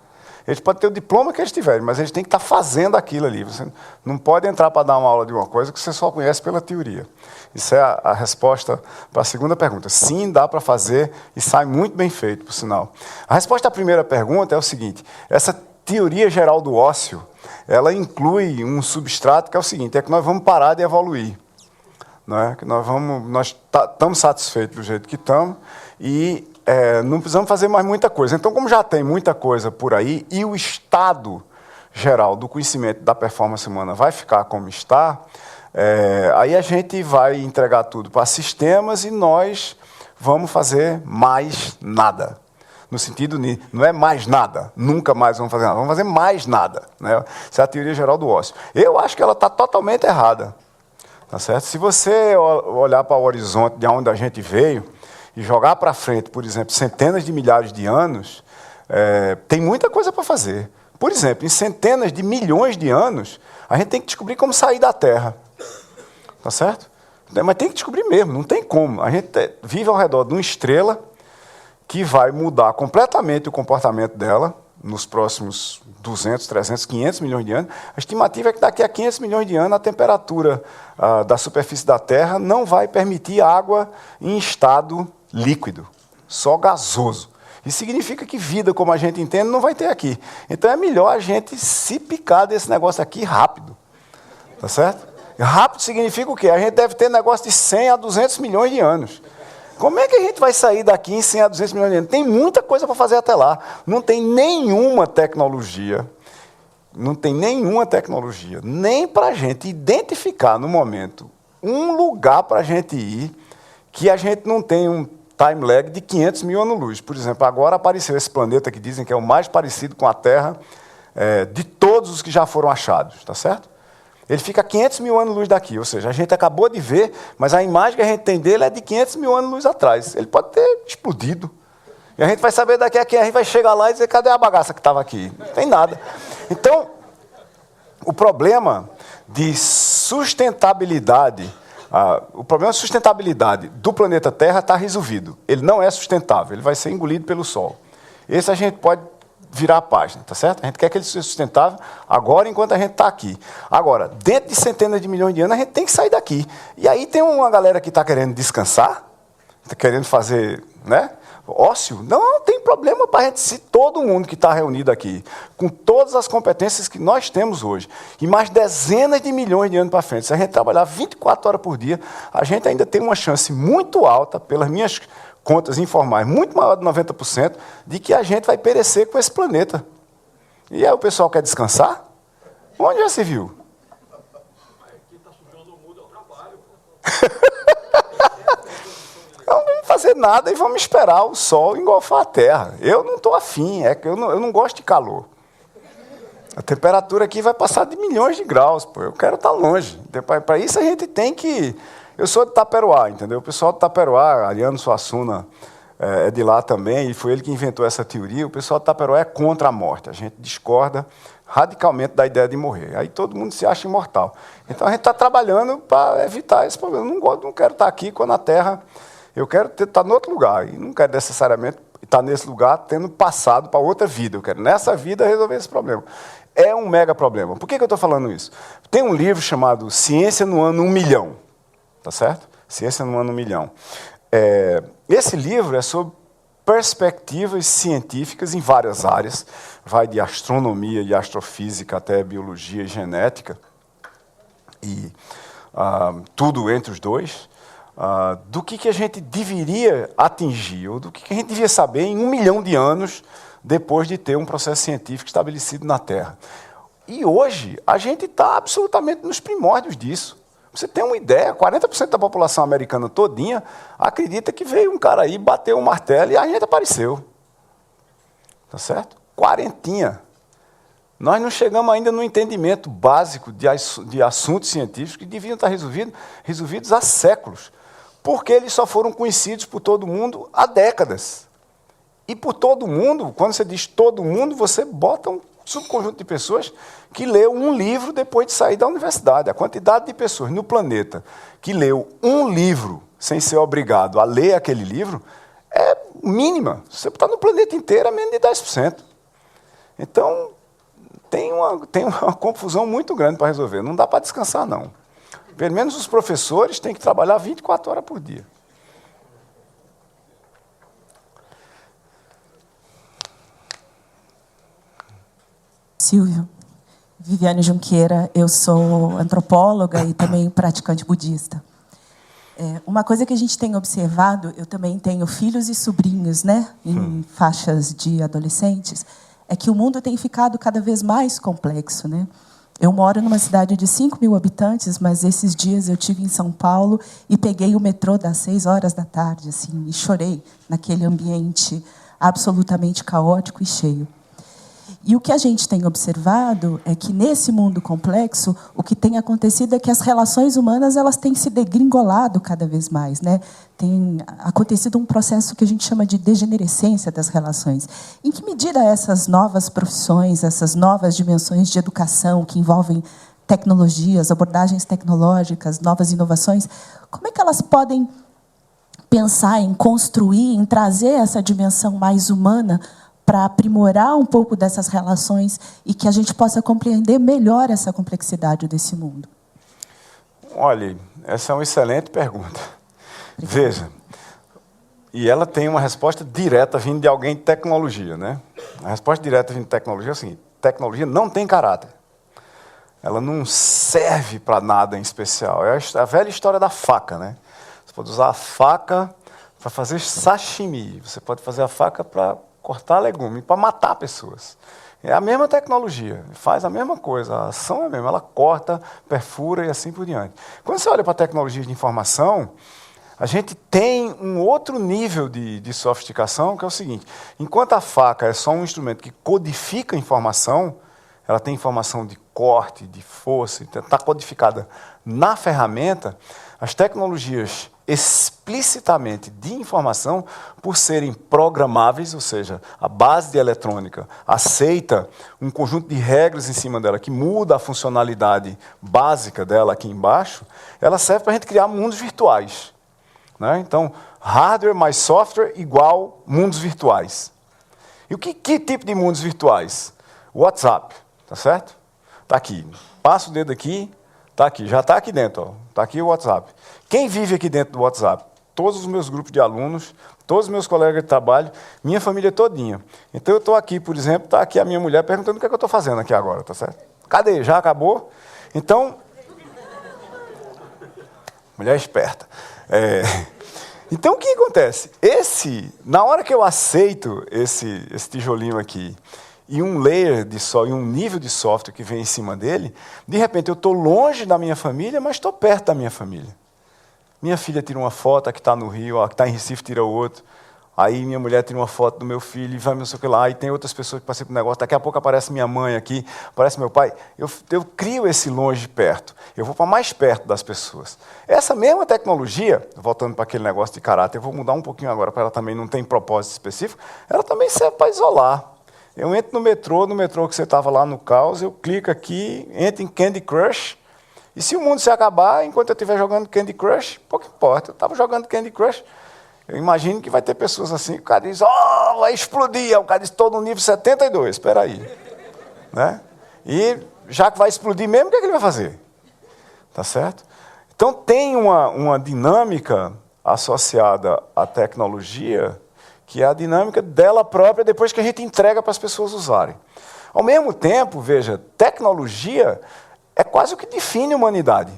Eles podem ter o diploma que eles tiverem, mas eles têm que estar fazendo aquilo ali. Você não pode entrar para dar uma aula de uma coisa que você só conhece pela teoria. Isso é a resposta para a segunda pergunta. Sim, dá para fazer e sai muito bem feito, por sinal. A resposta à primeira pergunta é o seguinte: essa teoria geral do ócio, ela inclui um substrato que é o seguinte, é que nós vamos parar de evoluir. Não é? Que nós estamos satisfeitos do jeito que estamos e não precisamos fazer mais muita coisa. Então, como já tem muita coisa por aí e o estado geral do conhecimento da performance humana vai ficar como está, aí a gente vai entregar tudo para sistemas e nós vamos fazer mais nada. No sentido de, não é mais nada, nunca mais vamos fazer nada, vamos fazer mais nada. Né? Essa é a teoria geral do ócio. Eu acho que ela está totalmente errada. Tá certo? Se você olhar para o horizonte de onde a gente veio e jogar para frente, por exemplo, centenas de milhares de anos, tem muita coisa para fazer. Por exemplo, em centenas de milhões de anos, a gente tem que descobrir como sair da Terra. Tá certo? Mas tem que descobrir mesmo, não tem como. A gente vive ao redor de uma estrela que vai mudar completamente o comportamento dela nos próximos 200, 300, 500 milhões de anos. A estimativa é que daqui a 500 milhões de anos a temperatura da superfície da Terra não vai permitir água em estado líquido, só gasoso. Isso significa que vida, como a gente entende, não vai ter aqui. Então é melhor a gente se picar desse negócio aqui rápido. Tá certo? Rápido significa o quê? A gente deve ter negócio de 100 a 200 milhões de anos. Como é que a gente vai sair daqui em 100 a 200 milhões de anos? Tem muita coisa para fazer até lá. Não tem nenhuma tecnologia não tem nenhuma tecnologia, nem para a gente identificar no momento um lugar para a gente ir que a gente não tem um time lag de 500 mil anos-luz. Por exemplo, agora apareceu esse planeta que dizem que é o mais parecido com a Terra de todos os que já foram achados, tá certo? Ele fica a 500 mil anos-luz daqui, ou seja, a gente acabou de ver, mas a imagem que a gente tem dele é de 500 mil anos-luz atrás. Ele pode ter explodido. E a gente vai saber daqui a quem, a gente vai chegar lá e dizer, cadê a bagaça que estava aqui? Não tem nada. Então, o problema de sustentabilidade, o problema de sustentabilidade do planeta Terra está resolvido. Ele não é sustentável, ele vai ser engolido pelo Sol. Esse a gente pode virar a página, tá certo? A gente quer que ele seja sustentável agora, enquanto a gente está aqui. Agora, dentro de centenas de milhões de anos, a gente tem que sair daqui. E aí tem uma galera que está querendo descansar, está querendo fazer, né? Ócio? Não tem problema para a gente, se todo mundo que está reunido aqui, com todas as competências que nós temos hoje, e mais dezenas de milhões de anos para frente, se a gente trabalhar 24 horas por dia, a gente ainda tem uma chance muito alta, pelas minhas contas informais, muito maior de 90%, de que a gente vai perecer com esse planeta. E aí o pessoal quer descansar? Onde já se viu? Aqui está sujando o mundo ao trabalho. Não vamos fazer nada e vamos esperar o sol engolfar a terra. Eu não estou afim, é que eu não gosto de calor. A temperatura aqui vai passar de milhões de graus, pô. Eu quero estar longe. Para isso a gente tem que... Eu sou de Taperoá, entendeu? O pessoal de Taperoá, Ariano Suassuna é de lá também, e foi ele que inventou essa teoria. O pessoal de Taperoá é contra a morte. A gente discorda radicalmente da ideia de morrer. Aí todo mundo se acha imortal. Então a gente está trabalhando para evitar esse problema. Eu não quero estar aqui quando a Terra... Eu quero estar em outro lugar, e não quero necessariamente estar nesse lugar tendo passado para outra vida. Eu quero, nessa vida, resolver esse problema. É um mega problema. Por que eu estou falando isso? Tem um livro chamado Ciência no Ano 1.000.000, tá certo? Ciência no Ano 1.000.000. Esse livro é sobre perspectivas científicas em várias áreas, vai de astronomia e astrofísica até biologia e genética, e tudo entre os dois. Do que a gente deveria atingir, ou do que a gente devia saber em 1.000.000 de anos depois de ter um processo científico estabelecido na Terra. E hoje, a gente está absolutamente nos primórdios disso. Você tem uma ideia, 40% da população americana todinha acredita que veio um cara aí, bateu um martelo e a gente apareceu. Tá certo? Quarentinha. Nós não chegamos ainda no entendimento básico de assuntos científicos que deviam estar resolvidos há séculos. Porque eles só foram conhecidos por todo mundo há décadas. E por todo mundo, quando você diz todo mundo, você bota um subconjunto de pessoas que leu um livro depois de sair da universidade. A quantidade de pessoas no planeta que leu um livro sem ser obrigado a ler aquele livro é mínima. Se você está no planeta inteiro, é menos de 10%. Então, tem uma confusão muito grande para resolver. Não dá para descansar, não. Pelo menos os professores têm que trabalhar 24 horas por dia. Silvio, Viviane Junqueira, eu sou antropóloga e também praticante budista. Uma coisa que a gente tem observado, eu também tenho filhos e sobrinhos, né, em faixas de adolescentes, é que o mundo tem ficado cada vez mais complexo, né? Eu moro numa cidade de 5.000 habitantes, mas esses dias eu estive em São Paulo e peguei o metrô das 6 horas da tarde, assim, e chorei naquele ambiente absolutamente caótico e cheio. E o que a gente tem observado é que, nesse mundo complexo, o que tem acontecido é que as relações humanas elas têm se degringolado cada vez mais, né? Tem acontecido um processo que a gente chama de degenerescência das relações. Em que medida essas novas profissões, essas novas dimensões de educação que envolvem tecnologias, abordagens tecnológicas, novas inovações, como é que elas podem pensar em construir, em trazer essa dimensão mais humana para aprimorar um pouco dessas relações e que a gente possa compreender melhor essa complexidade desse mundo? Olha, essa é uma excelente pergunta. Veja, e ela tem uma resposta direta vindo de alguém de tecnologia, né? A resposta direta vindo de tecnologia é o seguinte: tecnologia não tem caráter. Ela não serve para nada em especial. É a velha história da faca, né? Você pode usar a faca para fazer sashimi, você pode fazer a faca para cortar legume, para matar pessoas. É a mesma tecnologia, faz a mesma coisa, a ação é a mesma, ela corta, perfura e assim por diante. Quando você olha para a tecnologia de informação, a gente tem um outro nível de sofisticação, que é o seguinte: enquanto a faca é só um instrumento que codifica informação, ela tem informação de corte, de força, está codificada na ferramenta, as tecnologias explicitamente de informação, por serem programáveis, ou seja, a base de eletrônica aceita um conjunto de regras em cima dela que muda a funcionalidade básica dela aqui embaixo, ela serve para a gente criar mundos virtuais. Né? Então, hardware mais software igual mundos virtuais. E que tipo de mundos virtuais? WhatsApp, tá certo? Está aqui. Passa o dedo aqui, está aqui. Já está aqui dentro. Está aqui o WhatsApp. Quem vive aqui dentro do WhatsApp? Todos os meus grupos de alunos, todos os meus colegas de trabalho, minha família todinha. Então, eu estou aqui, por exemplo, está aqui a minha mulher perguntando o que é que eu estou fazendo aqui agora, tá certo? Cadê? Já acabou? Então, mulher esperta. Então, o que acontece? Na hora que eu aceito esse tijolinho aqui, e um layer e um nível de software que vem em cima dele, de repente eu estou longe da minha família, mas estou perto da minha família. Minha filha tira uma foto, a que está no Rio, a que está em Recife tira outra. Aí minha mulher tira uma foto do meu filho e vai não sei o que lá. E tem outras pessoas que passam por um negócio. Daqui a pouco aparece minha mãe aqui, aparece meu pai. Eu crio esse longe perto. Eu vou para mais perto das pessoas. Essa mesma tecnologia, voltando para aquele negócio de caráter, eu vou mudar um pouquinho agora, para ela também não ter propósito específico, ela também serve para isolar. Eu entro no metrô que você estava lá no caos, eu clico aqui, entro em Candy Crush, e se o mundo se acabar, enquanto eu estiver jogando Candy Crush, pouco importa, eu estava jogando Candy Crush, eu imagino que vai ter pessoas assim, o cara diz, vai explodir, o cara diz, estou no nível 72, espera aí. Né? E já que vai explodir mesmo, o que é que ele vai fazer? Tá certo? Então tem uma dinâmica associada à tecnologia, que é a dinâmica dela própria depois que a gente entrega para as pessoas usarem. Ao mesmo tempo, veja, tecnologia é quase o que define a humanidade.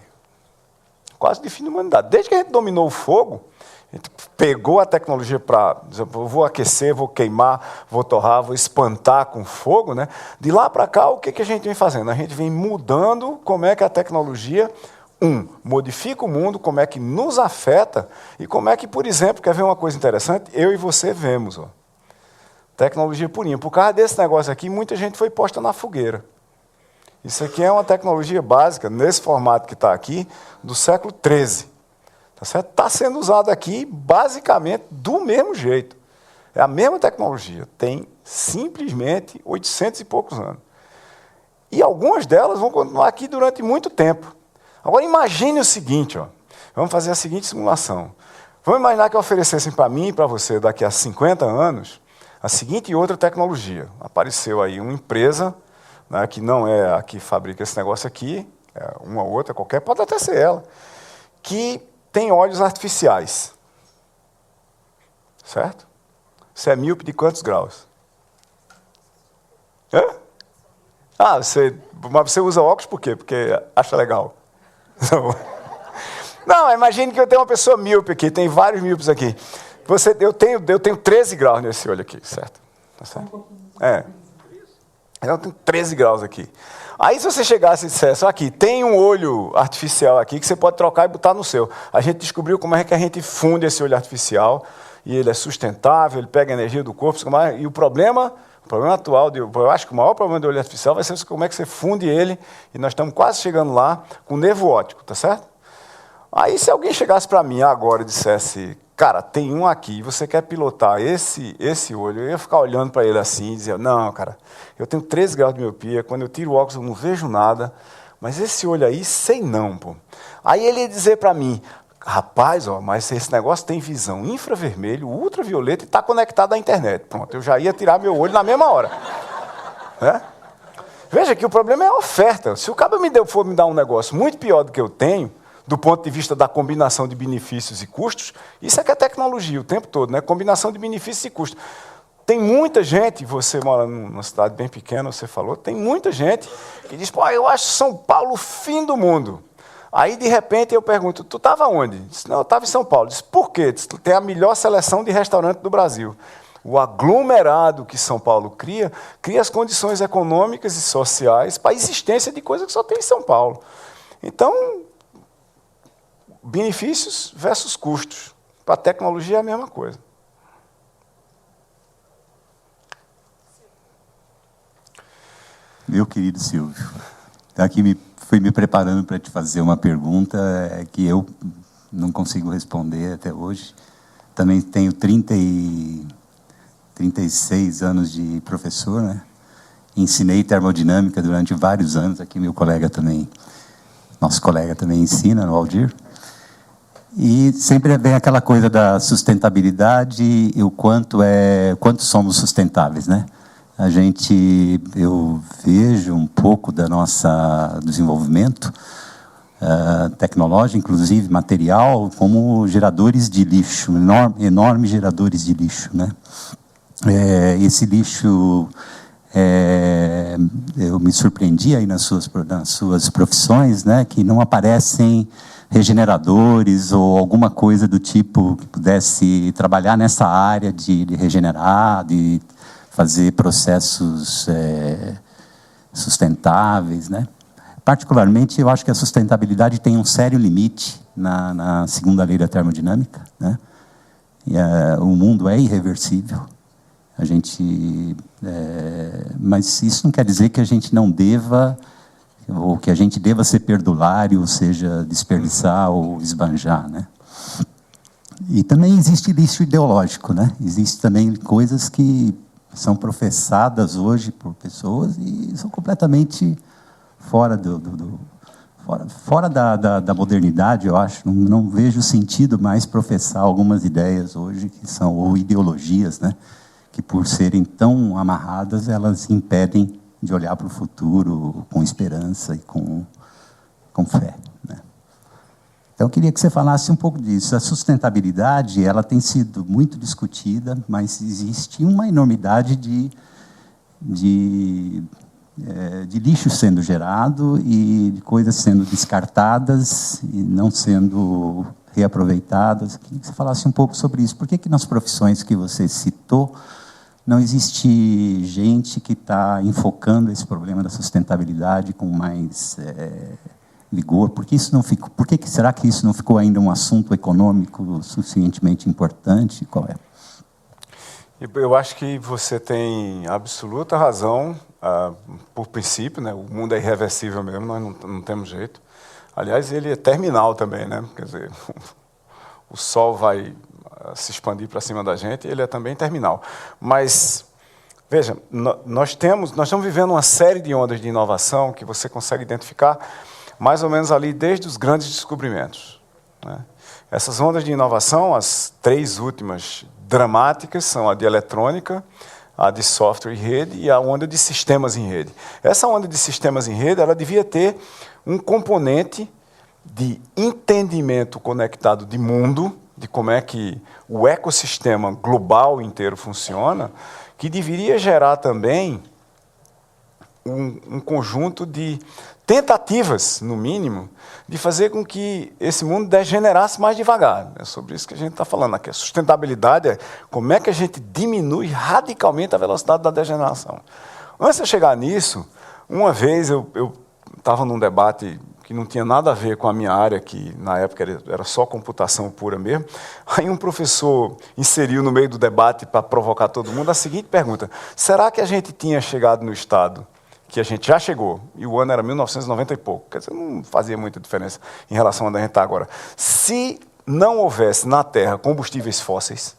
Quase define a humanidade. Desde que a gente dominou o fogo, a gente pegou a tecnologia para, vou aquecer, vou queimar, vou torrar, vou espantar com fogo, né? De lá para cá, o que a gente vem fazendo? A gente vem mudando como é que a tecnologia modifica o mundo, como é que nos afeta e como é que, por exemplo, quer ver uma coisa interessante? Eu e você vemos. Tecnologia purinha. Por causa desse negócio aqui, muita gente foi posta na fogueira. Isso aqui é uma tecnologia básica, nesse formato que está aqui, do século XIII. Tá certo? Está sendo usado aqui, basicamente, do mesmo jeito. É a mesma tecnologia. Tem, simplesmente, 800 e poucos anos. E algumas delas vão continuar aqui durante muito tempo. Agora, imagine o seguinte, vamos fazer a seguinte simulação. Vamos imaginar que oferecessem para mim e para você, daqui a 50 anos, a seguinte e outra tecnologia. Apareceu aí uma empresa, né, que não é a que fabrica esse negócio aqui, é uma outra qualquer, pode até ser ela, que tem olhos artificiais. Certo? Você é míope de quantos graus? Mas você usa óculos por quê? Porque acha legal. Não, imagine que eu tenho uma pessoa míope aqui, tem vários míopes aqui. Eu tenho 13 graus nesse olho aqui, certo? Tá certo? Eu tenho 13 graus aqui. Aí se você chegasse e dissesse, aqui, tem um olho artificial aqui que você pode trocar e botar no seu. A gente descobriu como é que a gente funde esse olho artificial, e ele é sustentável, ele pega a energia do corpo, e o problema atual, eu acho que o maior problema do olho artificial vai ser como é que você funde ele, e nós estamos quase chegando lá com nervo óptico, tá certo? Aí se alguém chegasse para mim agora e dissesse, cara, tem um aqui, você quer pilotar esse olho, eu ia ficar olhando para ele assim e dizer, não, cara, eu tenho 13 graus de miopia, quando eu tiro o óculos eu não vejo nada, mas esse olho aí, sei não, pô. Aí ele ia dizer para mim, rapaz, mas esse negócio tem visão infravermelho, ultravioleta e está conectado à internet. Pronto, eu já ia tirar meu olho na mesma hora. Veja que o problema é a oferta. Se o cara for me dar um negócio muito pior do que eu tenho, do ponto de vista da combinação de benefícios e custos, isso é que é tecnologia o tempo todo, né? Combinação de benefícios e custos. Tem muita gente, você mora numa cidade bem pequena, você falou, tem muita gente que diz, eu acho São Paulo o fim do mundo. Aí, de repente, eu pergunto, tu estava onde? Disse, não, eu estava em São Paulo. Disse, por quê? Disse, tem a melhor seleção de restaurante do Brasil. o aglomerado que São Paulo cria as condições econômicas e sociais para a existência de coisas que só tem em São Paulo. Então, benefícios versus custos. Para a tecnologia é a mesma coisa. Meu querido Silvio, aqui fui me preparando para te fazer uma pergunta que eu não consigo responder até hoje. Também tenho 36 anos de professor, né? Ensinei termodinâmica durante vários anos. Aqui meu colega também, nosso colega também ensina, o Aldir. E sempre vem aquela coisa da sustentabilidade e o quanto somos sustentáveis, né? Eu vejo um pouco da nossa desenvolvimento tecnológico, inclusive material, como geradores de lixo, enormes geradores de lixo, né? Esse lixo, eu me surpreendi aí nas suas profissões, né, que não aparecem regeneradores ou alguma coisa do tipo que pudesse trabalhar nessa área de regenerar, de fazer processos sustentáveis, né? Particularmente, eu acho que a sustentabilidade tem um sério limite na segunda lei da termodinâmica, né? O mundo é irreversível. Mas isso não quer dizer que a gente não deva, ou que a gente deva ser perdulário, ou seja, desperdiçar ou esbanjar, né? E também existe lixo ideológico, né? Existem também coisas que são professadas hoje por pessoas e são completamente fora da modernidade, eu acho. Não vejo sentido mais professar algumas ideias hoje que são, ou ideologias, né, que por serem tão amarradas, elas impedem de olhar para o futuro com esperança e com fé, né? Então, eu queria que você falasse um pouco disso. A sustentabilidade, ela tem sido muito discutida, mas existe uma enormidade de lixo sendo gerado e de coisas sendo descartadas e não sendo reaproveitadas. Eu queria que você falasse um pouco sobre isso. Por que nas profissões que você citou não existe gente que está enfocando esse problema da sustentabilidade com mais vigor? Por que será que isso não ficou ainda um assunto econômico suficientemente importante? Qual é? Eu acho que você tem absoluta razão, por princípio, né? O mundo é irreversível mesmo, nós não temos jeito. Aliás, ele é terminal também, né? Quer dizer, o Sol vai se expandir para cima da gente, ele é também terminal. Mas, veja, nós estamos vivendo uma série de ondas de inovação que você consegue identificar mais ou menos ali desde os grandes descobrimentos, né? Essas ondas de inovação, as 3 últimas dramáticas, são a de eletrônica, a de software em rede e a onda de sistemas em rede. Essa onda de sistemas em rede, ela devia ter um componente de entendimento conectado de mundo, de como é que o ecossistema global inteiro funciona, que deveria gerar também um conjunto de tentativas, no mínimo, de fazer com que esse mundo degenerasse mais devagar. É sobre isso que a gente está falando aqui. A sustentabilidade é como é que a gente diminui radicalmente a velocidade da degeneração. Antes de eu chegar nisso, uma vez eu estava num debate que não tinha nada a ver com a minha área, que na época era só computação pura mesmo. Aí um professor inseriu no meio do debate, para provocar todo mundo, a seguinte pergunta: será que a gente tinha chegado no estado que a gente já chegou, e o ano era 1990 e pouco, quer dizer, não fazia muita diferença em relação a onde a gente está agora, se não houvesse na Terra combustíveis fósseis?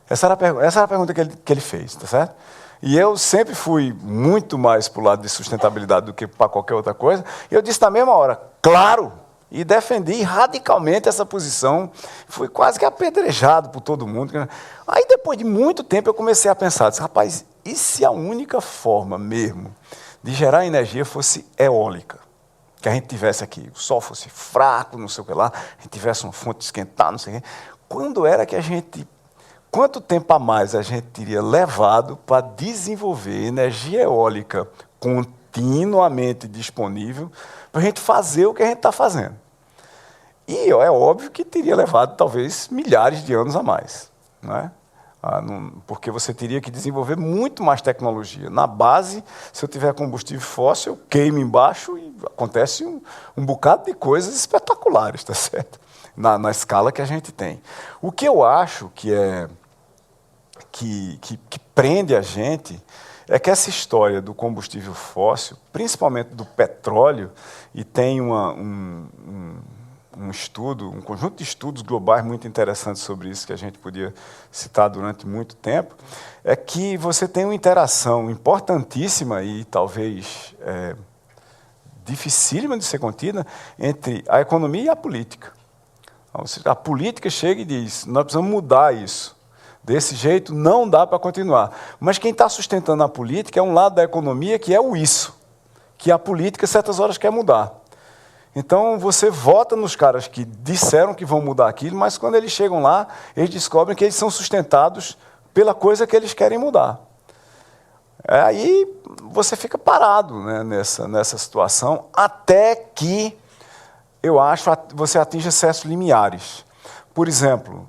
Essa era a pergunta que ele fez, tá certo? E eu sempre fui muito mais para o lado de sustentabilidade do que para qualquer outra coisa, e eu disse na mesma hora, claro, e defendi radicalmente essa posição, fui quase que apedrejado por todo mundo. Aí, depois de muito tempo, eu comecei a pensar, disse, rapaz, e se a única forma mesmo de gerar energia fosse eólica? Que a gente tivesse aqui, o sol fosse fraco, não sei o que lá, a gente tivesse uma fonte de esquentar, não sei o que. Quanto tempo a mais a gente teria levado para desenvolver energia eólica continuamente disponível para a gente fazer o que a gente está fazendo? E é óbvio que teria levado talvez milhares de anos a mais, não é? Porque você teria que desenvolver muito mais tecnologia. Na base, se eu tiver combustível fóssil, eu queimo embaixo e acontece um bocado de coisas espetaculares, tá certo? Na escala que a gente tem. O que eu acho que prende a gente é que essa história do combustível fóssil, principalmente do petróleo, e tem um estudo, um conjunto de estudos globais muito interessantes sobre isso, que a gente podia citar durante muito tempo, é que você tem uma interação importantíssima e talvez dificílima de ser contida entre a economia e a política. A política chega e diz, nós precisamos mudar isso. Desse jeito não dá para continuar. Mas quem está sustentando a política é um lado da economia que é o isso, que a política, certas horas, quer mudar. Então, você vota nos caras que disseram que vão mudar aquilo, mas quando eles chegam lá, eles descobrem que eles são sustentados pela coisa que eles querem mudar. Aí você fica parado, né, nessa situação, até que, eu acho, você atinge certos limiares. Por exemplo,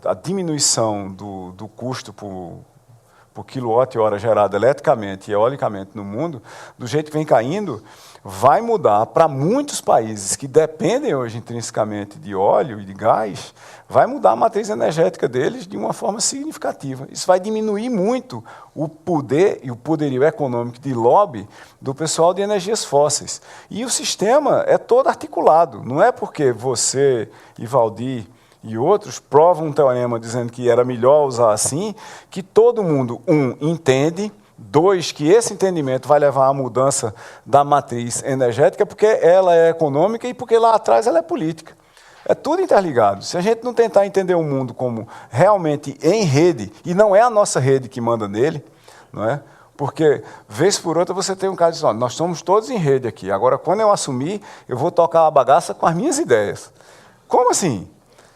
a diminuição do custo por quilowatt-hora gerado eletricamente e eolicamente no mundo, do jeito que vem caindo, vai mudar para muitos países que dependem hoje intrinsecamente de óleo e de gás, vai mudar a matriz energética deles de uma forma significativa. Isso vai diminuir muito o poder e o poderio econômico de lobby do pessoal de energias fósseis. E o sistema é todo articulado. Não é porque você e Valdir e outros provam um teorema dizendo que era melhor usar assim, que todo mundo, entende, 2, que esse entendimento vai levar à mudança da matriz energética, porque ela é econômica e porque lá atrás ela é política. É tudo interligado. Se a gente não tentar entender o mundo como realmente em rede, e não é a nossa rede que manda nele, não é? Porque, vez por outra, você tem um cara que diz, nós estamos todos em rede aqui, agora, quando eu assumir, eu vou tocar a bagaça com as minhas ideias. Como assim?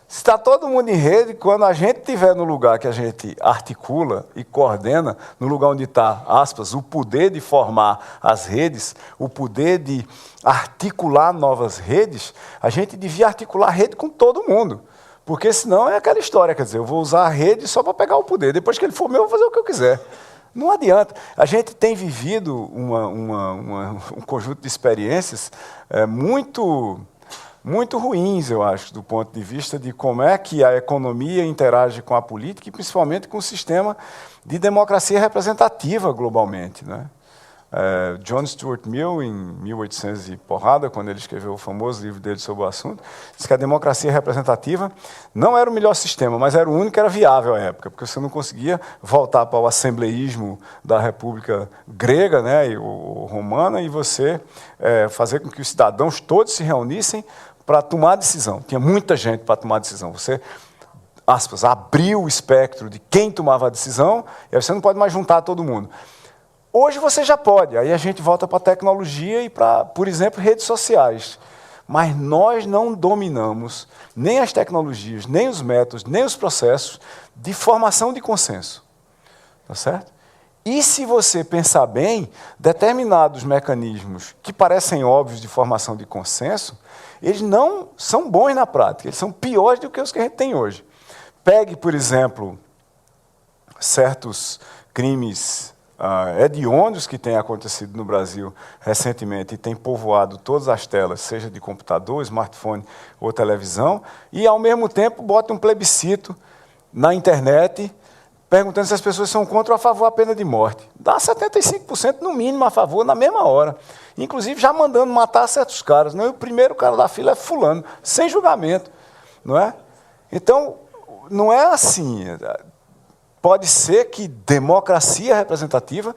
Se está todo mundo em rede, quando a gente estiver no lugar que a gente articula e coordena, no lugar onde está, aspas, o poder de formar as redes, o poder de articular novas redes, a gente devia articular a rede com todo mundo. Porque senão é aquela história, quer dizer, eu vou usar a rede só para pegar o poder. Depois que ele for meu, eu vou fazer o que eu quiser. Não adianta. A gente tem vivido um conjunto de experiências muito ruins, eu acho, do ponto de vista de como é que a economia interage com a política e principalmente com o sistema de democracia representativa globalmente, né? John Stuart Mill, em 1800 e porrada, quando ele escreveu o famoso livro dele sobre o assunto, disse que a democracia representativa não era o melhor sistema, mas era o único que era viável à época, porque você não conseguia voltar para o assembleísmo da República Grega, né, ou romana, e você fazer com que os cidadãos todos se reunissem para tomar decisão. Tinha muita gente para tomar decisão. Você, aspas, abriu o espectro de quem tomava a decisão, e aí você não pode mais juntar todo mundo. Hoje você já pode, aí a gente volta para a tecnologia e para, por exemplo, redes sociais. Mas nós não dominamos nem as tecnologias, nem os métodos, nem os processos de formação de consenso. Tá certo? E se você pensar bem, determinados mecanismos que parecem óbvios de formação de consenso, eles não são bons na prática, eles são piores do que os que a gente tem hoje. Pegue, por exemplo, certos crimes hediondos que têm acontecido no Brasil recentemente e têm povoado todas as telas, seja de computador, smartphone ou televisão, e, ao mesmo tempo, bota um plebiscito na internet perguntando se as pessoas são contra ou a favor da pena de morte. Dá 75% no mínimo a favor na mesma hora. Inclusive já mandando matar certos caras. Não? E o primeiro cara da fila é fulano, sem julgamento. Não é? Então, não é assim. Pode ser que democracia representativa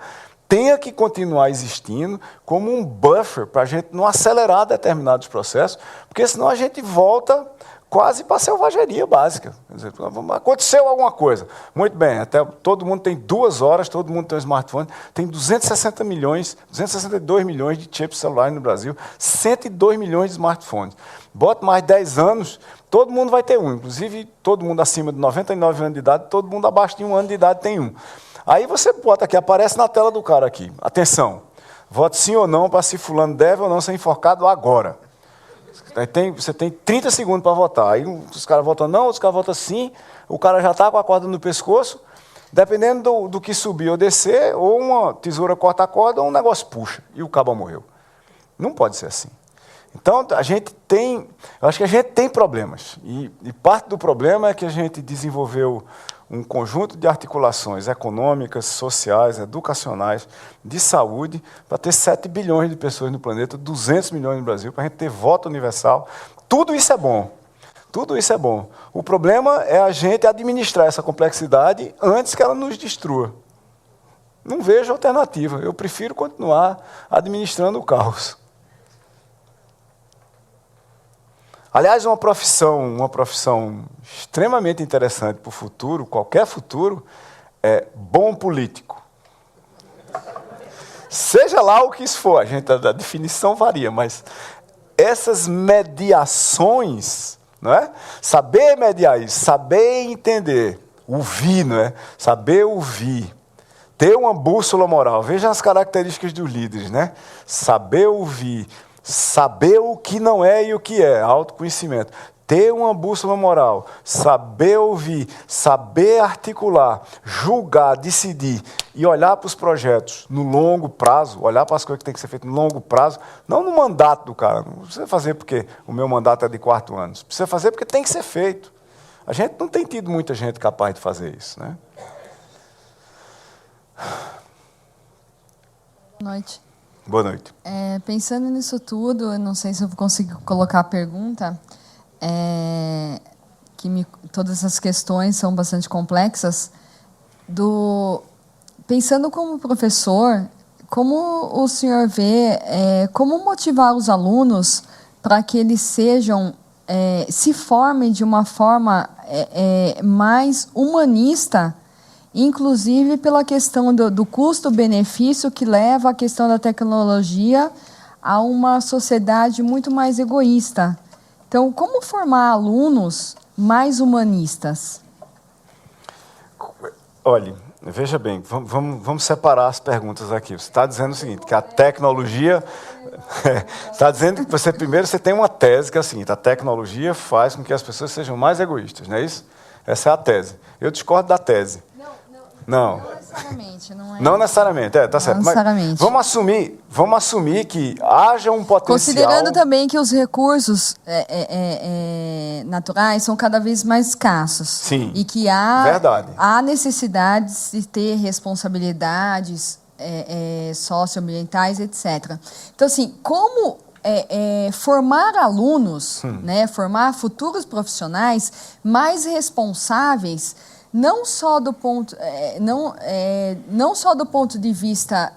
tenha que continuar existindo como um buffer para a gente não acelerar determinados processos, porque senão a gente volta quase para a selvageria básica. Quer dizer, aconteceu alguma coisa. Muito bem, até todo mundo tem 2 horas, todo mundo tem um smartphone, tem 262 milhões de chips celulares no Brasil, 102 milhões de smartphones. Bota mais 10 anos, todo mundo vai ter um, inclusive todo mundo acima de 99 anos de idade, todo mundo abaixo de 1 ano de idade tem um. Aí você bota aqui, aparece na tela do cara aqui, atenção, vote sim ou não para se fulano deve ou não ser enforcado agora. Você tem 30 segundos para votar. Aí os caras votam não, os caras votam sim, o cara já está com a corda no pescoço, dependendo do que subir ou descer, ou uma tesoura corta a corda, ou um negócio puxa, e o cabo morreu. Não pode ser assim. Então, eu acho que a gente tem problemas. E parte do problema é que a gente desenvolveu um conjunto de articulações econômicas, sociais, educacionais, de saúde, para ter 7 bilhões de pessoas no planeta, 200 milhões no Brasil, para a gente ter voto universal. Tudo isso é bom. Tudo isso é bom. O problema é a gente administrar essa complexidade antes que ela nos destrua. Não vejo alternativa. Eu prefiro continuar administrando o caos. Aliás, uma profissão extremamente interessante para o futuro, qualquer futuro, é bom político. Seja lá o que isso for, a definição varia, mas essas mediações, não é? Saber mediar isso, saber entender, ouvir, não é? Saber ouvir, ter uma bússola moral. Veja as características dos líderes, né? Saber ouvir, saber o que não é e o que é, autoconhecimento. Ter uma bússola moral, saber ouvir, saber articular, julgar, decidir e olhar para os projetos no longo prazo, olhar para as coisas que tem que ser feitas no longo prazo, não no mandato do cara. Não precisa fazer porque o meu mandato é de 4 anos. Precisa fazer porque tem que ser feito. A gente não tem tido muita gente capaz de fazer isso, né? Boa noite. Boa noite. Pensando nisso tudo, eu não sei se eu vou conseguir colocar a pergunta, todas essas questões são bastante complexas. Pensando como professor, como o senhor vê, como motivar os alunos para que eles se formem de uma forma mais humanista, inclusive pela questão do custo-benefício que leva à questão da tecnologia a uma sociedade muito mais egoísta. Então, como formar alunos mais humanistas? Olhe, veja bem, vamos separar as perguntas aqui. Você está dizendo o seguinte, que a tecnologia... está dizendo que você tem uma tese que é a seguinte, a tecnologia faz com que as pessoas sejam mais egoístas, não é isso? Essa é a tese. Eu discordo da tese. Não necessariamente. Não necessariamente, tá certo. Não necessariamente. Mas vamos assumir que haja um potencial... Considerando também que os recursos naturais são cada vez mais escassos. Sim, e que há necessidades de ter responsabilidades socioambientais, etc. Então, assim, como formar alunos, né, formar futuros profissionais mais responsáveis, não só do ponto de vista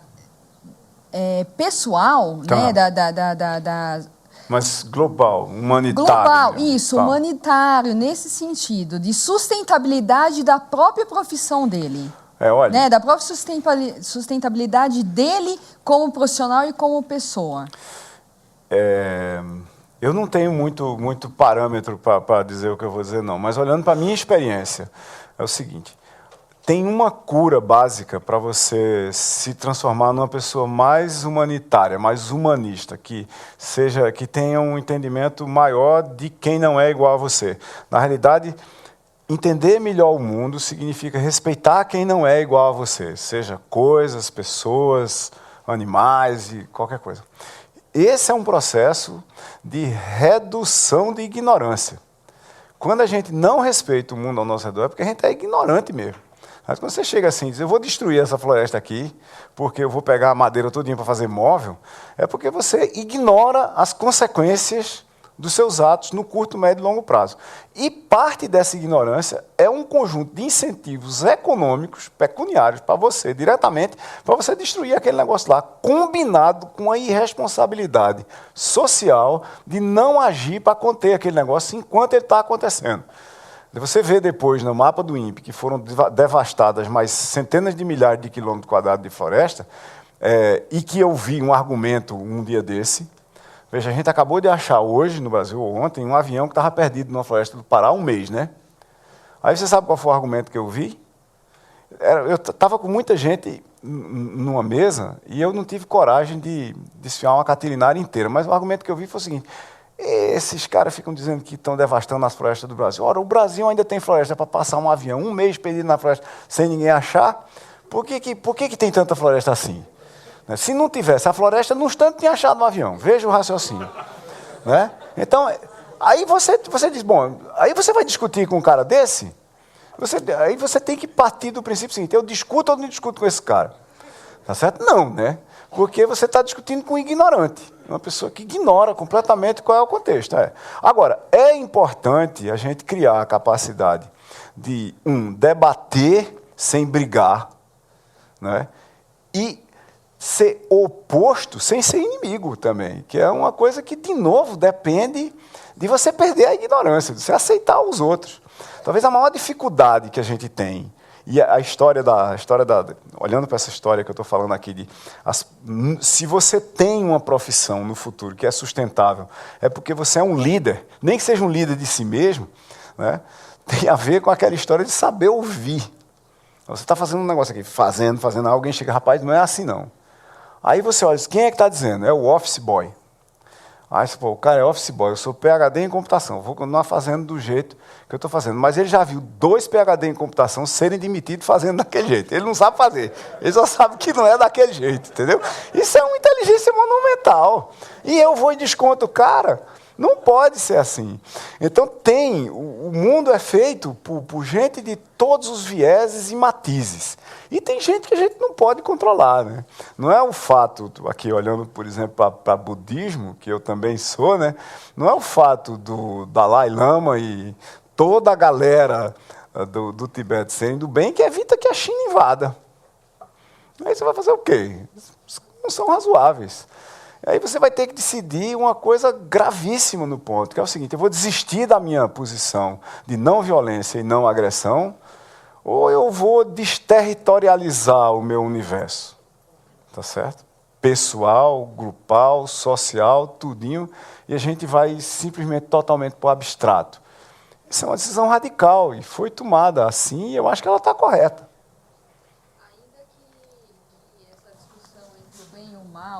pessoal, tá, né, mas global, humanitário. Global, mesmo, isso, tá, humanitário, nesse sentido, de sustentabilidade da própria profissão dele. Olha, né, da própria sustentabilidade dele como profissional e como pessoa. Eu não tenho muito parâmetro para dizer o que eu vou dizer, não. Mas olhando para a minha experiência, é o seguinte, tem uma cura básica para você se transformar numa pessoa mais humanitária, mais humanista, que tenha um entendimento maior de quem não é igual a você. Na realidade, entender melhor o mundo significa respeitar quem não é igual a você, seja coisas, pessoas, animais e qualquer coisa. Esse é um processo de redução de ignorância. Quando a gente não respeita o mundo ao nosso redor, é porque a gente é ignorante mesmo. Mas quando você chega assim e diz, eu vou destruir essa floresta aqui, porque eu vou pegar a madeira todinha para fazer móvel, é porque você ignora as consequências dos seus atos no curto, médio e longo prazo. E parte dessa ignorância é um conjunto de incentivos econômicos, pecuniários, para você, diretamente, para você destruir aquele negócio lá, combinado com a irresponsabilidade social de não agir para conter aquele negócio enquanto ele está acontecendo. Você vê depois no mapa do INPE que foram devastadas mais centenas de milhares de quilômetros quadrados de floresta, e que eu vi um argumento um dia desse. Veja, a gente acabou de achar hoje, no Brasil, ou ontem, um avião que estava perdido numa floresta do Pará há um mês, né? Aí você sabe qual foi o argumento que eu vi? Eu estava com muita gente numa mesa e eu não tive coragem de desfiar uma catilinária inteira, mas o argumento que eu vi foi o seguinte, Esses caras ficam dizendo que estão devastando as florestas do Brasil. Ora, o Brasil ainda tem floresta para passar um avião, um mês perdido na floresta, sem ninguém achar. Por que tem tanta floresta assim? Se não tivesse a floresta, no instante tinha achado um avião. Veja o raciocínio. Né? Então, aí você diz, bom, aí você vai discutir com um cara desse, aí você tem que partir do princípio seguinte, eu discuto ou não discuto com esse cara? Tá certo? Não, né? Porque você está discutindo com um ignorante, uma pessoa que ignora completamente qual é o contexto. Agora, é importante a gente criar a capacidade de, debater sem brigar, né? E ser oposto sem ser inimigo também, que é uma coisa que, de novo, depende de você perder a ignorância, de você aceitar os outros. Talvez a maior dificuldade que a gente tem, e a história da olhando para essa história que eu estou falando aqui, se você tem uma profissão no futuro que é sustentável, é porque você é um líder, nem que seja um líder de si mesmo, né, tem a ver com aquela história de saber ouvir. Você está fazendo um negócio aqui, fazendo, alguém chega, rapaz, não é assim não. Aí você olha, quem é que está dizendo? É o office boy. Aí você fala, o cara é office boy, eu sou PhD em computação, vou continuar fazendo do jeito que eu estou fazendo. Mas ele já viu 2 PhD em computação serem demitidos fazendo daquele jeito. Ele não sabe fazer, ele só sabe que não é daquele jeito, entendeu? Isso é uma inteligência monumental. E eu vou e desconto o cara. Não pode ser assim. Então o mundo é feito por gente de todos os vieses e matizes. E tem gente que a gente não pode controlar, né? Não é o fato, aqui olhando, por exemplo, para budismo, que eu também sou, né? Não é o fato do Dalai Lama e toda a galera do Tibete serem do bem que evita que a China invada. Aí você vai fazer o quê? Não são razoáveis. Aí você vai ter que decidir uma coisa gravíssima no ponto, que é o seguinte, eu vou desistir da minha posição de não violência e não agressão, ou eu vou desterritorializar o meu universo, tá certo? Pessoal, grupal, social, tudinho, e a gente vai simplesmente totalmente para o abstrato. Isso é uma decisão radical, e foi tomada assim, e eu acho que ela está correta.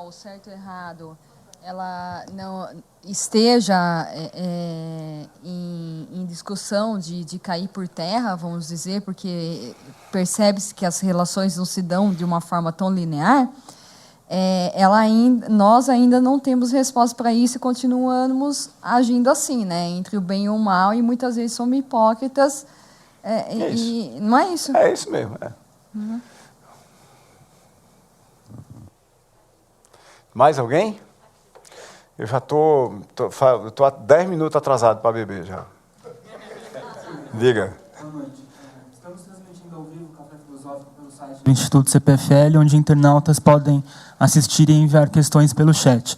O certo e errado, ela não esteja em discussão de cair por terra, vamos dizer, porque percebe-se que as relações não se dão de uma forma tão linear, nós ainda não temos resposta para isso e continuamos agindo assim, né, entre o bem e o mal, e muitas vezes somos hipócritas. Não é isso? É isso mesmo. Uhum. Mais alguém? Eu já estou há 10 minutos atrasado para beber já. Diga. Boa noite. Estamos transmitindo ao vivo o Café Filosófico pelo site do Instituto CPFL, onde internautas podem assistir e enviar questões pelo chat.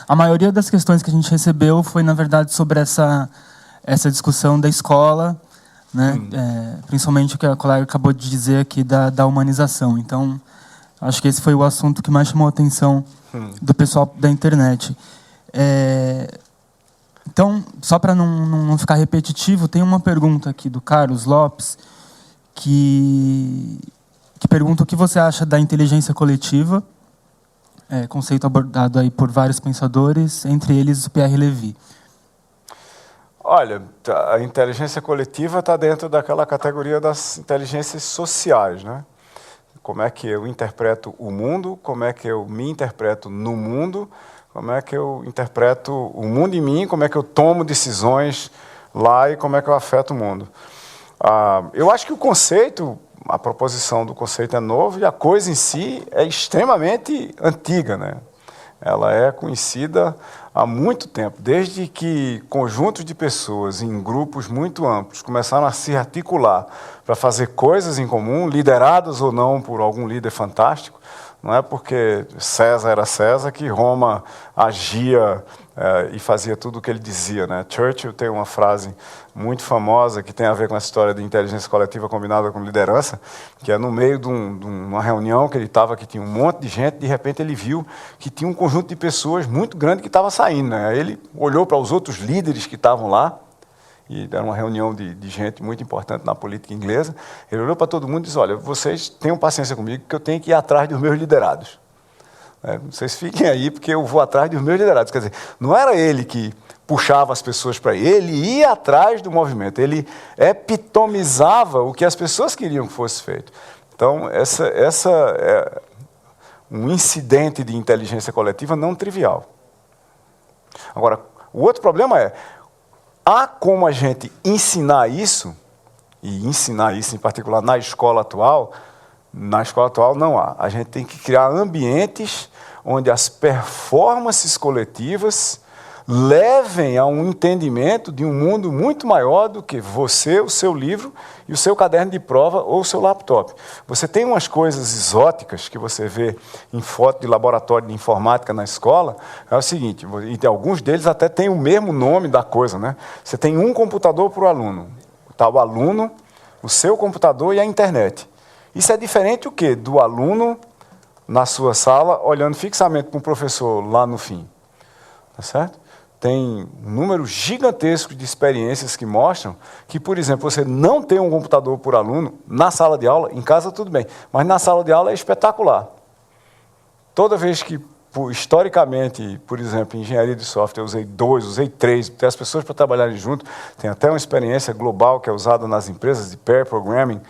A maioria das questões que a gente recebeu foi, na verdade, sobre essa discussão da escola, né? Principalmente o que a colega acabou de dizer aqui da humanização. Então, acho que esse foi o assunto que mais chamou a atenção do pessoal da internet. Então, só para não ficar repetitivo, tem uma pergunta aqui do Carlos Lopes, que pergunta o que você acha da inteligência coletiva, conceito abordado aí por vários pensadores, entre eles o Pierre Levy. Olha, a inteligência coletiva está dentro daquela categoria das inteligências sociais, né? Como é que eu interpreto o mundo, como é que eu me interpreto no mundo, como é que eu interpreto o mundo em mim, como é que eu tomo decisões lá e como é que eu afeto o mundo. Eu acho que o conceito, a proposição do conceito é novo e a coisa em si é extremamente antiga, né? Ela é conhecida há muito tempo, desde que conjuntos de pessoas em grupos muito amplos começaram a se articular para fazer coisas em comum, liderados ou não por algum líder fantástico. Não é porque César era César que Roma agia e fazia tudo o que ele dizia, né? Churchill tem uma frase muito famosa que tem a ver com essa história de inteligência coletiva combinada com liderança, que é no meio de uma reunião que ele estava, que tinha um monte de gente, de repente ele viu que tinha um conjunto de pessoas muito grande que estava saindo, né? Aí ele olhou para os outros líderes que estavam lá, e era uma reunião de gente muito importante na política inglesa, ele olhou para todo mundo e disse, olha, vocês tenham paciência comigo, que eu tenho que ir atrás dos meus liderados. Vocês fiquem aí, porque eu vou atrás dos meus liderados. Quer dizer, não era ele que puxava as pessoas para ele ia atrás do movimento, ele epitomizava o que as pessoas queriam que fosse feito. Então, essa é um incidente de inteligência coletiva não trivial. Agora, o outro problema é, há como a gente ensinar isso, e ensinar isso em particular na escola atual não há. A gente tem que criar ambientes onde as performances coletivas levem a um entendimento de um mundo muito maior do que você, o seu livro e o seu caderno de prova ou o seu laptop. Você tem umas coisas exóticas que você vê em foto de laboratório de informática na escola, é o seguinte, e alguns deles até têm o mesmo nome da coisa, né? Você tem um computador para o aluno, está o aluno, o seu computador e a internet. Isso é diferente o quê? Do aluno na sua sala, olhando fixamente para o professor lá no fim. Tá certo? Tem um número gigantesco de experiências que mostram que, por exemplo, você não tem um computador por aluno na sala de aula, em casa tudo bem, mas na sala de aula é espetacular. Toda vez que, historicamente, por exemplo, em engenharia de software, eu usei 2, usei 3, tem as pessoas para trabalharem junto, tem até uma experiência global que é usada nas empresas de pair programming,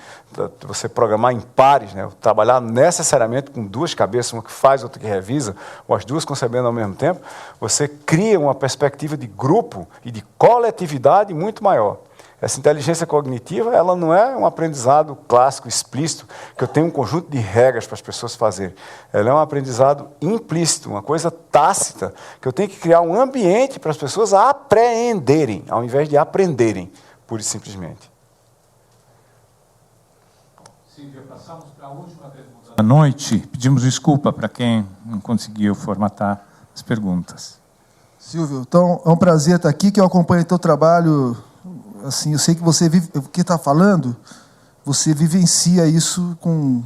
você programar em pares, né? Trabalhar necessariamente com duas cabeças, uma que faz, outra que revisa, ou as duas concebendo ao mesmo tempo, você cria uma perspectiva de grupo e de coletividade muito maior. Essa inteligência cognitiva, ela não é um aprendizado clássico, explícito, que eu tenho um conjunto de regras para as pessoas fazerem. Ela é um aprendizado implícito, uma coisa tácita, que eu tenho que criar um ambiente para as pessoas apreenderem, ao invés de aprenderem, pura e simplesmente. Silvia, passamos para a última pergunta da noite. Pedimos desculpa para quem não conseguiu formatar as perguntas. Silvio, então é um prazer estar aqui, que eu acompanho o teu trabalho. Assim, eu sei que você vive, o que está falando, você vivencia isso com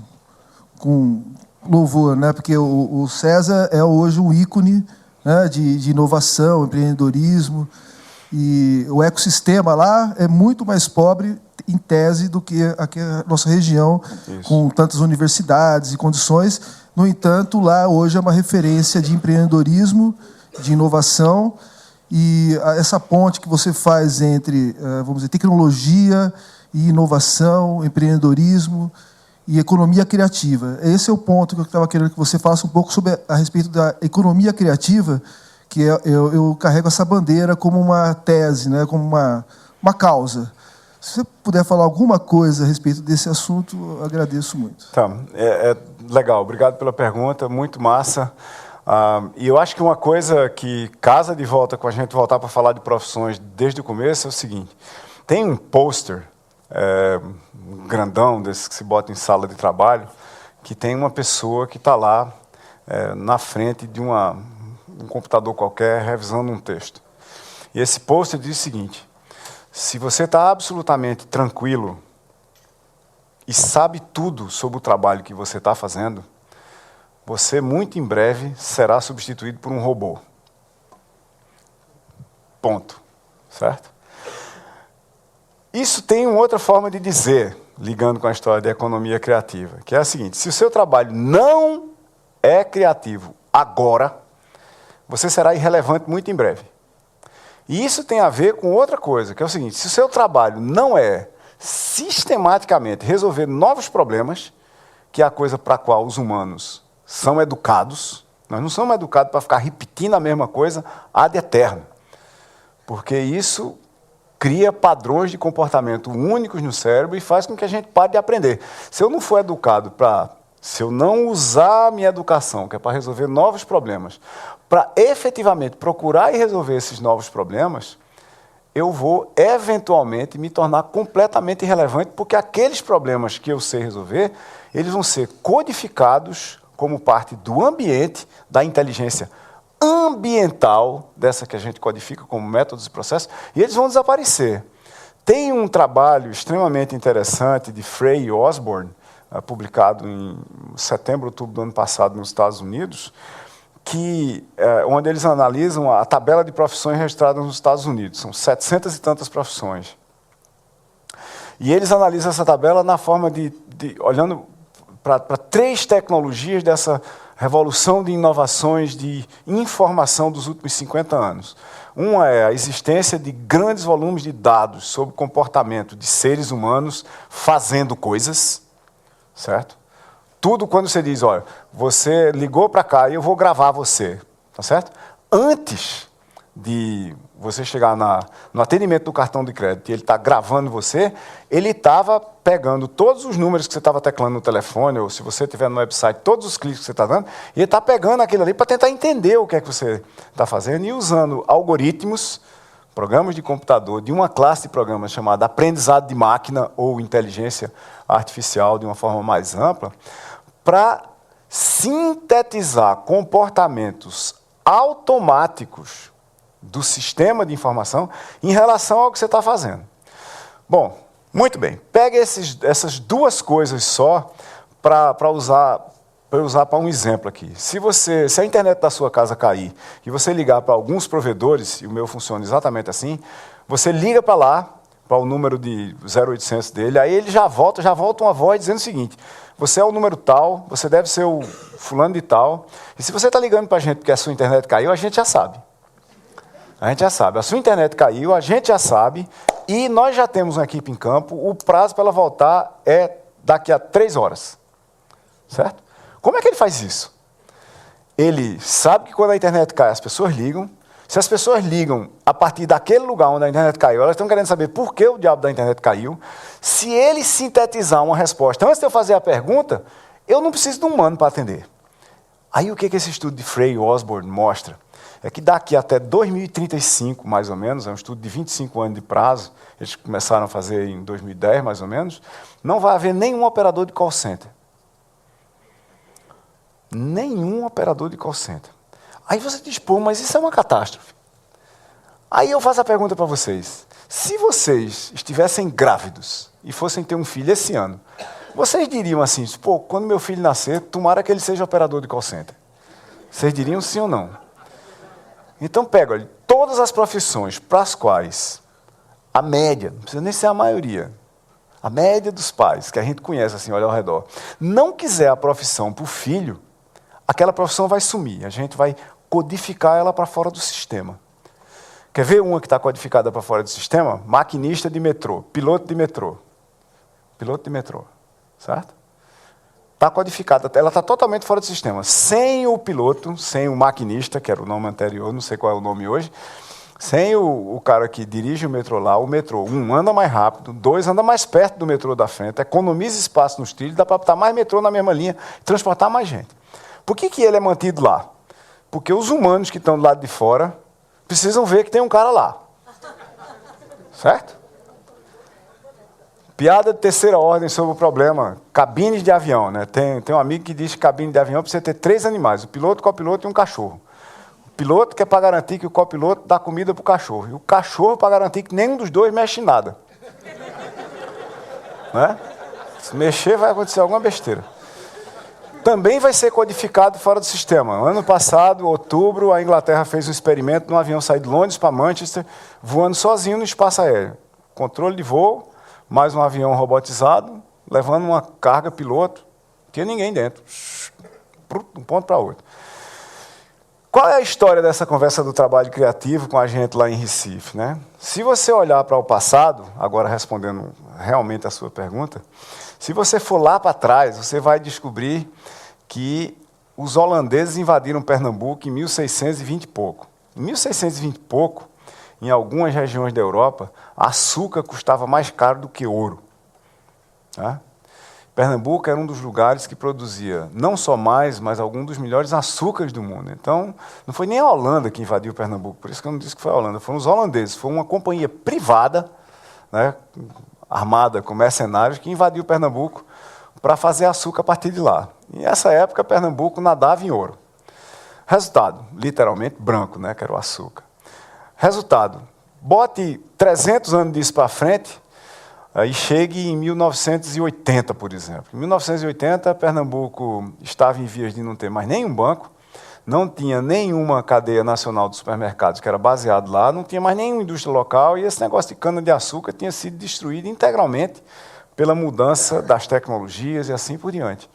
louvor, né? Porque o César é hoje um ícone, né, de inovação, empreendedorismo, e o ecossistema lá é muito mais pobre, em tese, do que aqui a nossa região, isso, com tantas universidades e condições. No entanto, lá hoje é uma referência de empreendedorismo, de inovação. E essa ponte que você faz entre, vamos dizer, tecnologia e inovação, empreendedorismo e economia criativa. Esse é o ponto que eu estava querendo que você falasse um pouco sobre a respeito da economia criativa, que eu carrego essa bandeira como uma tese, né, como uma causa. Se você puder falar alguma coisa a respeito desse assunto, eu agradeço muito. Tá, legal, obrigado pela pergunta, muito massa. E eu acho que uma coisa que casa de volta com a gente voltar para falar de profissões desde o começo é o seguinte, tem um pôster grandão, desses que se bota em sala de trabalho, que tem uma pessoa que está lá na frente de um computador qualquer revisando um texto. E esse pôster diz o seguinte, se você está absolutamente tranquilo e sabe tudo sobre o trabalho que você está fazendo, você, muito em breve, será substituído por um robô. Ponto. Certo? Isso tem uma outra forma de dizer, ligando com a história da economia criativa, que é a seguinte, se o seu trabalho não é criativo agora, você será irrelevante muito em breve. E isso tem a ver com outra coisa, que é o seguinte, se o seu trabalho não é sistematicamente resolver novos problemas, que é a coisa para a qual os humanos são educados, nós não somos educados para ficar repetindo a mesma coisa ad eterno, porque isso cria padrões de comportamento únicos no cérebro e faz com que a gente pare de aprender. Se eu não for educado se eu não usar a minha educação, que é para resolver novos problemas, para efetivamente procurar e resolver esses novos problemas, eu vou eventualmente me tornar completamente irrelevante, porque aqueles problemas que eu sei resolver, eles vão ser codificados como parte do ambiente, da inteligência ambiental, dessa que a gente codifica como métodos e processos, e eles vão desaparecer. Tem um trabalho extremamente interessante de Frey e Osborne, publicado em setembro, outubro do ano passado nos Estados Unidos, onde eles analisam a tabela de profissões registradas nos Estados Unidos. São 700 e tantas profissões. E eles analisam essa tabela na forma olhando para 3 tecnologias dessa revolução de inovações de informação dos últimos 50 anos. Uma é a existência de grandes volumes de dados sobre o comportamento de seres humanos fazendo coisas, certo? Tudo quando você diz, olha, você ligou para cá e eu vou gravar você, tá certo? Antes de você chegar no atendimento do cartão de crédito e ele está gravando você, ele estava pegando todos os números que você estava teclando no telefone, ou se você estiver no website, todos os cliques que você está dando, e ele está pegando aquilo ali para tentar entender o que é que você está fazendo e usando algoritmos, programas de computador, de uma classe de programas chamada aprendizado de máquina ou inteligência artificial de uma forma mais ampla, para sintetizar comportamentos automáticos do sistema de informação em relação ao que você está fazendo. Bom, muito bem. Pega essas duas coisas só para usar para um exemplo aqui. Se a internet da sua casa cair e você ligar para alguns provedores, e o meu funciona exatamente assim, você liga para lá, para o número de 0800 dele, aí ele já volta uma voz dizendo o seguinte: você é o número tal, você deve ser o fulano de tal, e se você está ligando para a gente porque a sua internet caiu, a gente já sabe. A gente já sabe. A sua internet caiu, a gente já sabe, e nós já temos uma equipe em campo, o prazo para ela voltar é daqui a 3 horas. Certo? Como é que ele faz isso? Ele sabe que quando a internet cai, as pessoas ligam. Se as pessoas ligam a partir daquele lugar onde a internet caiu, elas estão querendo saber por que o diabo da internet caiu. Se ele sintetizar uma resposta antes de eu fazer a pergunta, eu não preciso de um humano para atender. Aí o que esse estudo de Frey e Osborne mostra? É que daqui até 2035, mais ou menos, é um estudo de 25 anos de prazo, eles começaram a fazer em 2010, mais ou menos, não vai haver nenhum operador de call center. Nenhum operador de call center. Aí você diz, pô, mas isso é uma catástrofe. Aí eu faço a pergunta para vocês. Se vocês estivessem grávidos e fossem ter um filho esse ano, vocês diriam assim, pô, quando meu filho nascer, tomara que ele seja operador de call center. Vocês diriam sim ou não? Então, pega, olha, todas as profissões para as quais a média, não precisa nem ser a maioria, a média dos pais, que a gente conhece assim, olha ao redor, não quiser a profissão para o filho, aquela profissão vai sumir, a gente vai codificar ela para fora do sistema. Quer ver uma que está codificada para fora do sistema? Maquinista de metrô, piloto de metrô. Piloto de metrô, certo? Está codificada, ela está totalmente fora do sistema. Sem o piloto, sem o maquinista, que era o nome anterior, não sei qual é o nome hoje, sem o cara que dirige o metrô lá, o metrô, 1, anda mais rápido, 2, anda mais perto do metrô da frente, economiza espaço nos trilhos, dá para botar mais metrô na mesma linha, transportar mais gente. Por que ele é mantido lá? Porque os humanos que estão do lado de fora precisam ver que tem um cara lá. Certo? Piada de terceira ordem sobre o problema, cabines de avião. Né? Tem um amigo que diz que cabine de avião precisa ter 3 animais, o piloto, o copiloto e um cachorro. O piloto que é para garantir que o copiloto dá comida para o cachorro. E o cachorro para garantir que nenhum dos dois mexe em nada. Né? Se mexer vai acontecer alguma besteira. Também vai ser codificado fora do sistema. Ano passado, outubro, a Inglaterra fez um experimento de um avião sair de Londres para Manchester, voando sozinho no espaço aéreo. Controle de voo, mais um avião robotizado, levando uma carga piloto, não tinha ninguém dentro, de um ponto para outro. Qual é a história dessa conversa do trabalho criativo com a gente lá em Recife? Né? Se você olhar para o passado, agora respondendo realmente a sua pergunta, se você for lá para trás, você vai descobrir que os holandeses invadiram Pernambuco em 1620 e pouco. Em 1620 e pouco, em algumas regiões da Europa, açúcar custava mais caro do que ouro. Tá? Pernambuco era um dos lugares que produzia não só mais, mas alguns dos melhores açúcares do mundo. Então, não foi nem a Holanda que invadiu Pernambuco, por isso que eu não disse que foi a Holanda, foram os holandeses. Foi uma companhia privada, né, armada com mercenários, que invadiu Pernambuco para fazer açúcar a partir de lá. E nessa época, Pernambuco nadava em ouro. Resultado, literalmente branco, né, que era o açúcar. Resultado, bote 300 anos disso para frente, aí chegue em 1980, por exemplo. Em 1980, Pernambuco estava em vias de não ter mais nenhum banco, não tinha nenhuma cadeia nacional de supermercados que era baseado lá, não tinha mais nenhuma indústria local, e esse negócio de cana-de-açúcar tinha sido destruído integralmente pela mudança das tecnologias e assim por diante.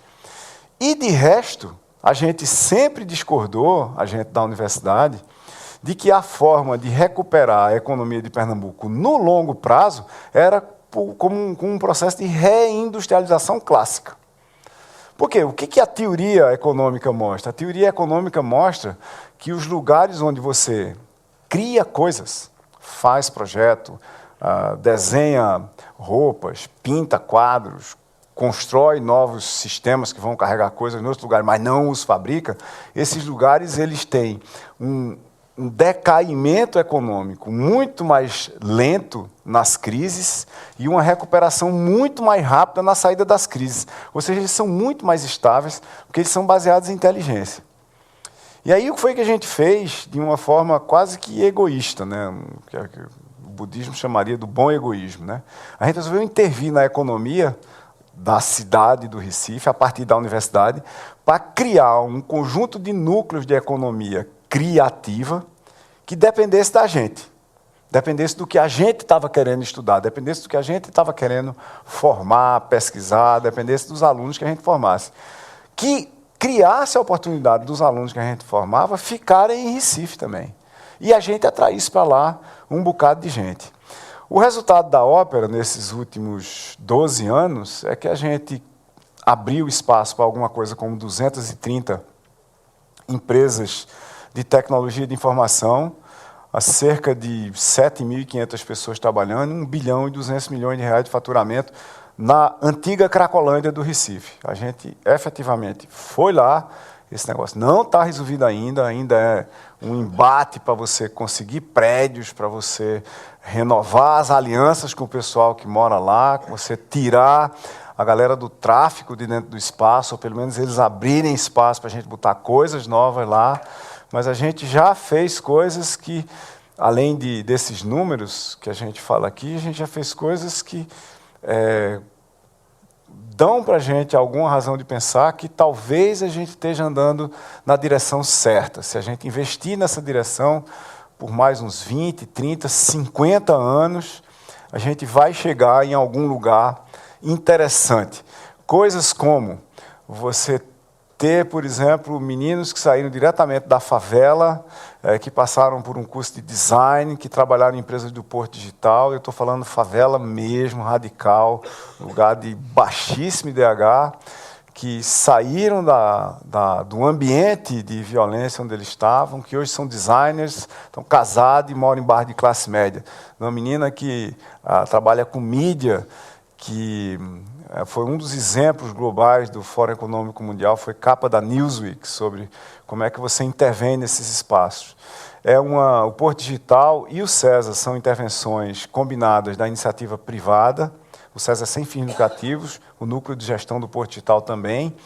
E, de resto, a gente sempre discordou, a gente da universidade, de que a forma de recuperar a economia de Pernambuco no longo prazo era como um processo de reindustrialização clássica. Por quê? O que a teoria econômica mostra? A teoria econômica mostra que os lugares onde você cria coisas, faz projeto, desenha roupas, pinta quadros, constrói novos sistemas que vão carregar coisas em outros lugares, mas não os fabrica, esses lugares eles têm um decaimento econômico muito mais lento nas crises e uma recuperação muito mais rápida na saída das crises. Ou seja, eles são muito mais estáveis, porque eles são baseados em inteligência. E aí o que foi que a gente fez de uma forma quase que egoísta, né? Que o budismo chamaria do bom egoísmo, né? A gente resolveu intervir na economia da cidade do Recife, a partir da universidade, para criar um conjunto de núcleos de economia criativa que dependesse da gente, dependesse do que a gente estava querendo estudar, dependesse do que a gente estava querendo formar, pesquisar, dependesse dos alunos que a gente formasse. Que criasse a oportunidade dos alunos que a gente formava ficarem em Recife também. E a gente atraísse para lá um bocado de gente. O resultado da ópera, nesses últimos 12 anos, é que a gente abriu espaço para alguma coisa como 230 empresas de tecnologia de informação, a cerca de 7.500 pessoas trabalhando, 1 bilhão e 200 milhões de reais de faturamento na antiga Cracolândia do Recife. A gente efetivamente foi lá, esse negócio não está resolvido ainda é um embate para você conseguir prédios, para você renovar as alianças com o pessoal que mora lá, você tirar a galera do tráfico de dentro do espaço, ou pelo menos eles abrirem espaço para a gente botar coisas novas lá. Mas a gente já fez coisas que, além desses números que a gente fala aqui, a gente já fez coisas que dão para a gente alguma razão de pensar que talvez a gente esteja andando na direção certa. Se a gente investir nessa direção por mais uns 20, 30, 50 anos, a gente vai chegar em algum lugar interessante. Coisas como você ter, por exemplo, meninos que saíram diretamente da favela, que passaram por um curso de design, que trabalharam em empresas do Porto Digital. Eu estou falando favela mesmo, radical, lugar de baixíssimo IDH, que saíram do ambiente de violência onde eles estavam, que hoje são designers, estão casados e moram em bairro de classe média. Uma menina que trabalha com mídia, que foi um dos exemplos globais do Fórum Econômico Mundial, foi capa da Newsweek, sobre como é que você intervém nesses espaços. O Porto Digital e o César são intervenções combinadas da iniciativa privada, o César é sem fins lucrativos, o núcleo de gestão do Porto Digital também,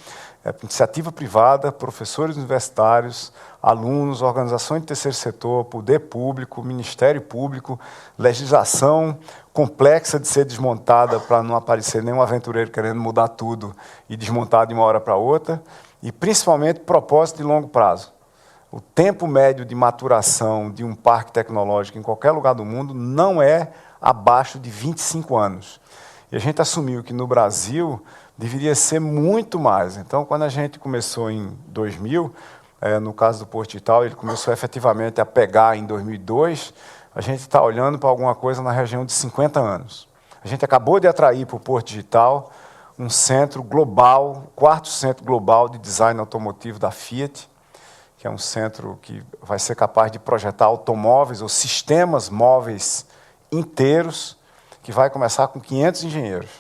iniciativa privada, professores universitários, alunos, organizações de terceiro setor, poder público, Ministério Público, legislação complexa de ser desmontada para não aparecer nenhum aventureiro querendo mudar tudo e desmontar de uma hora para outra, e principalmente propósito de longo prazo. O tempo médio de maturação de um parque tecnológico em qualquer lugar do mundo não é abaixo de 25 anos. E a gente assumiu que no Brasil deveria ser muito mais. Então, quando a gente começou em 2000, no caso do Porto Digital, ele começou efetivamente a pegar em 2002, a gente está olhando para alguma coisa na região de 50 anos. A gente acabou de atrair para o Porto Digital um centro global, o 4º centro global de design automotivo da Fiat, que é um centro que vai ser capaz de projetar automóveis ou sistemas móveis inteiros, que vai começar com 500 engenheiros.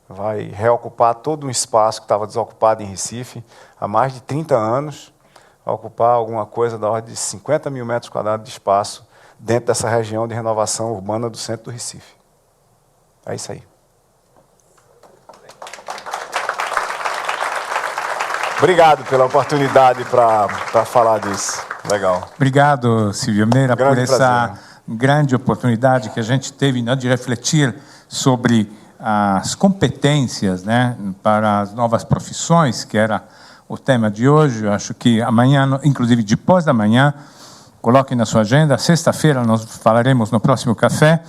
Vai reocupar todo um espaço que estava desocupado em Recife há mais de 30 anos, vai ocupar alguma coisa da ordem de 50 mil metros quadrados de espaço dentro dessa região de renovação urbana do centro do Recife. É isso aí. Obrigado pela oportunidade para falar disso. Legal. Obrigado, Silvio Meira, por essa prazer. grande oportunidade que a gente teve, né, de refletir sobre as competências, né, para as novas profissões, que era o tema de hoje. Eu acho que amanhã, inclusive depois da manhã, coloquem na sua agenda, sexta-feira nós falaremos no próximo café.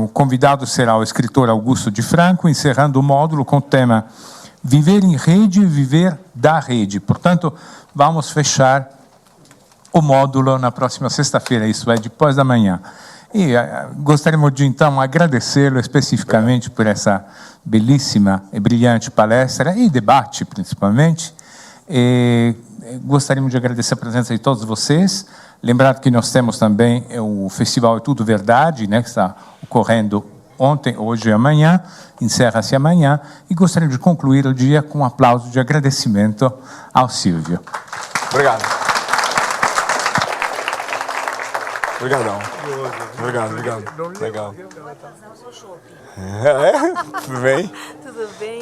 O convidado será o escritor Augusto de Franco, encerrando o módulo com o tema viver em rede e viver da rede. Portanto, vamos fechar o módulo na próxima sexta-feira, isso é, depois da manhã. E gostaríamos de, então, agradecê-lo especificamente por essa belíssima e brilhante palestra e debate, principalmente. E gostaríamos de agradecer a presença de todos vocês. Lembrar que nós temos também o Festival É Tudo Verdade, né, que está ocorrendo ontem, hoje e amanhã, encerra-se amanhã, e gostaríamos de concluir o dia com um aplauso de agradecimento ao Silvio. Obrigado. Obrigadão. Obrigado. Legal. É? Tudo bem? Tudo bem.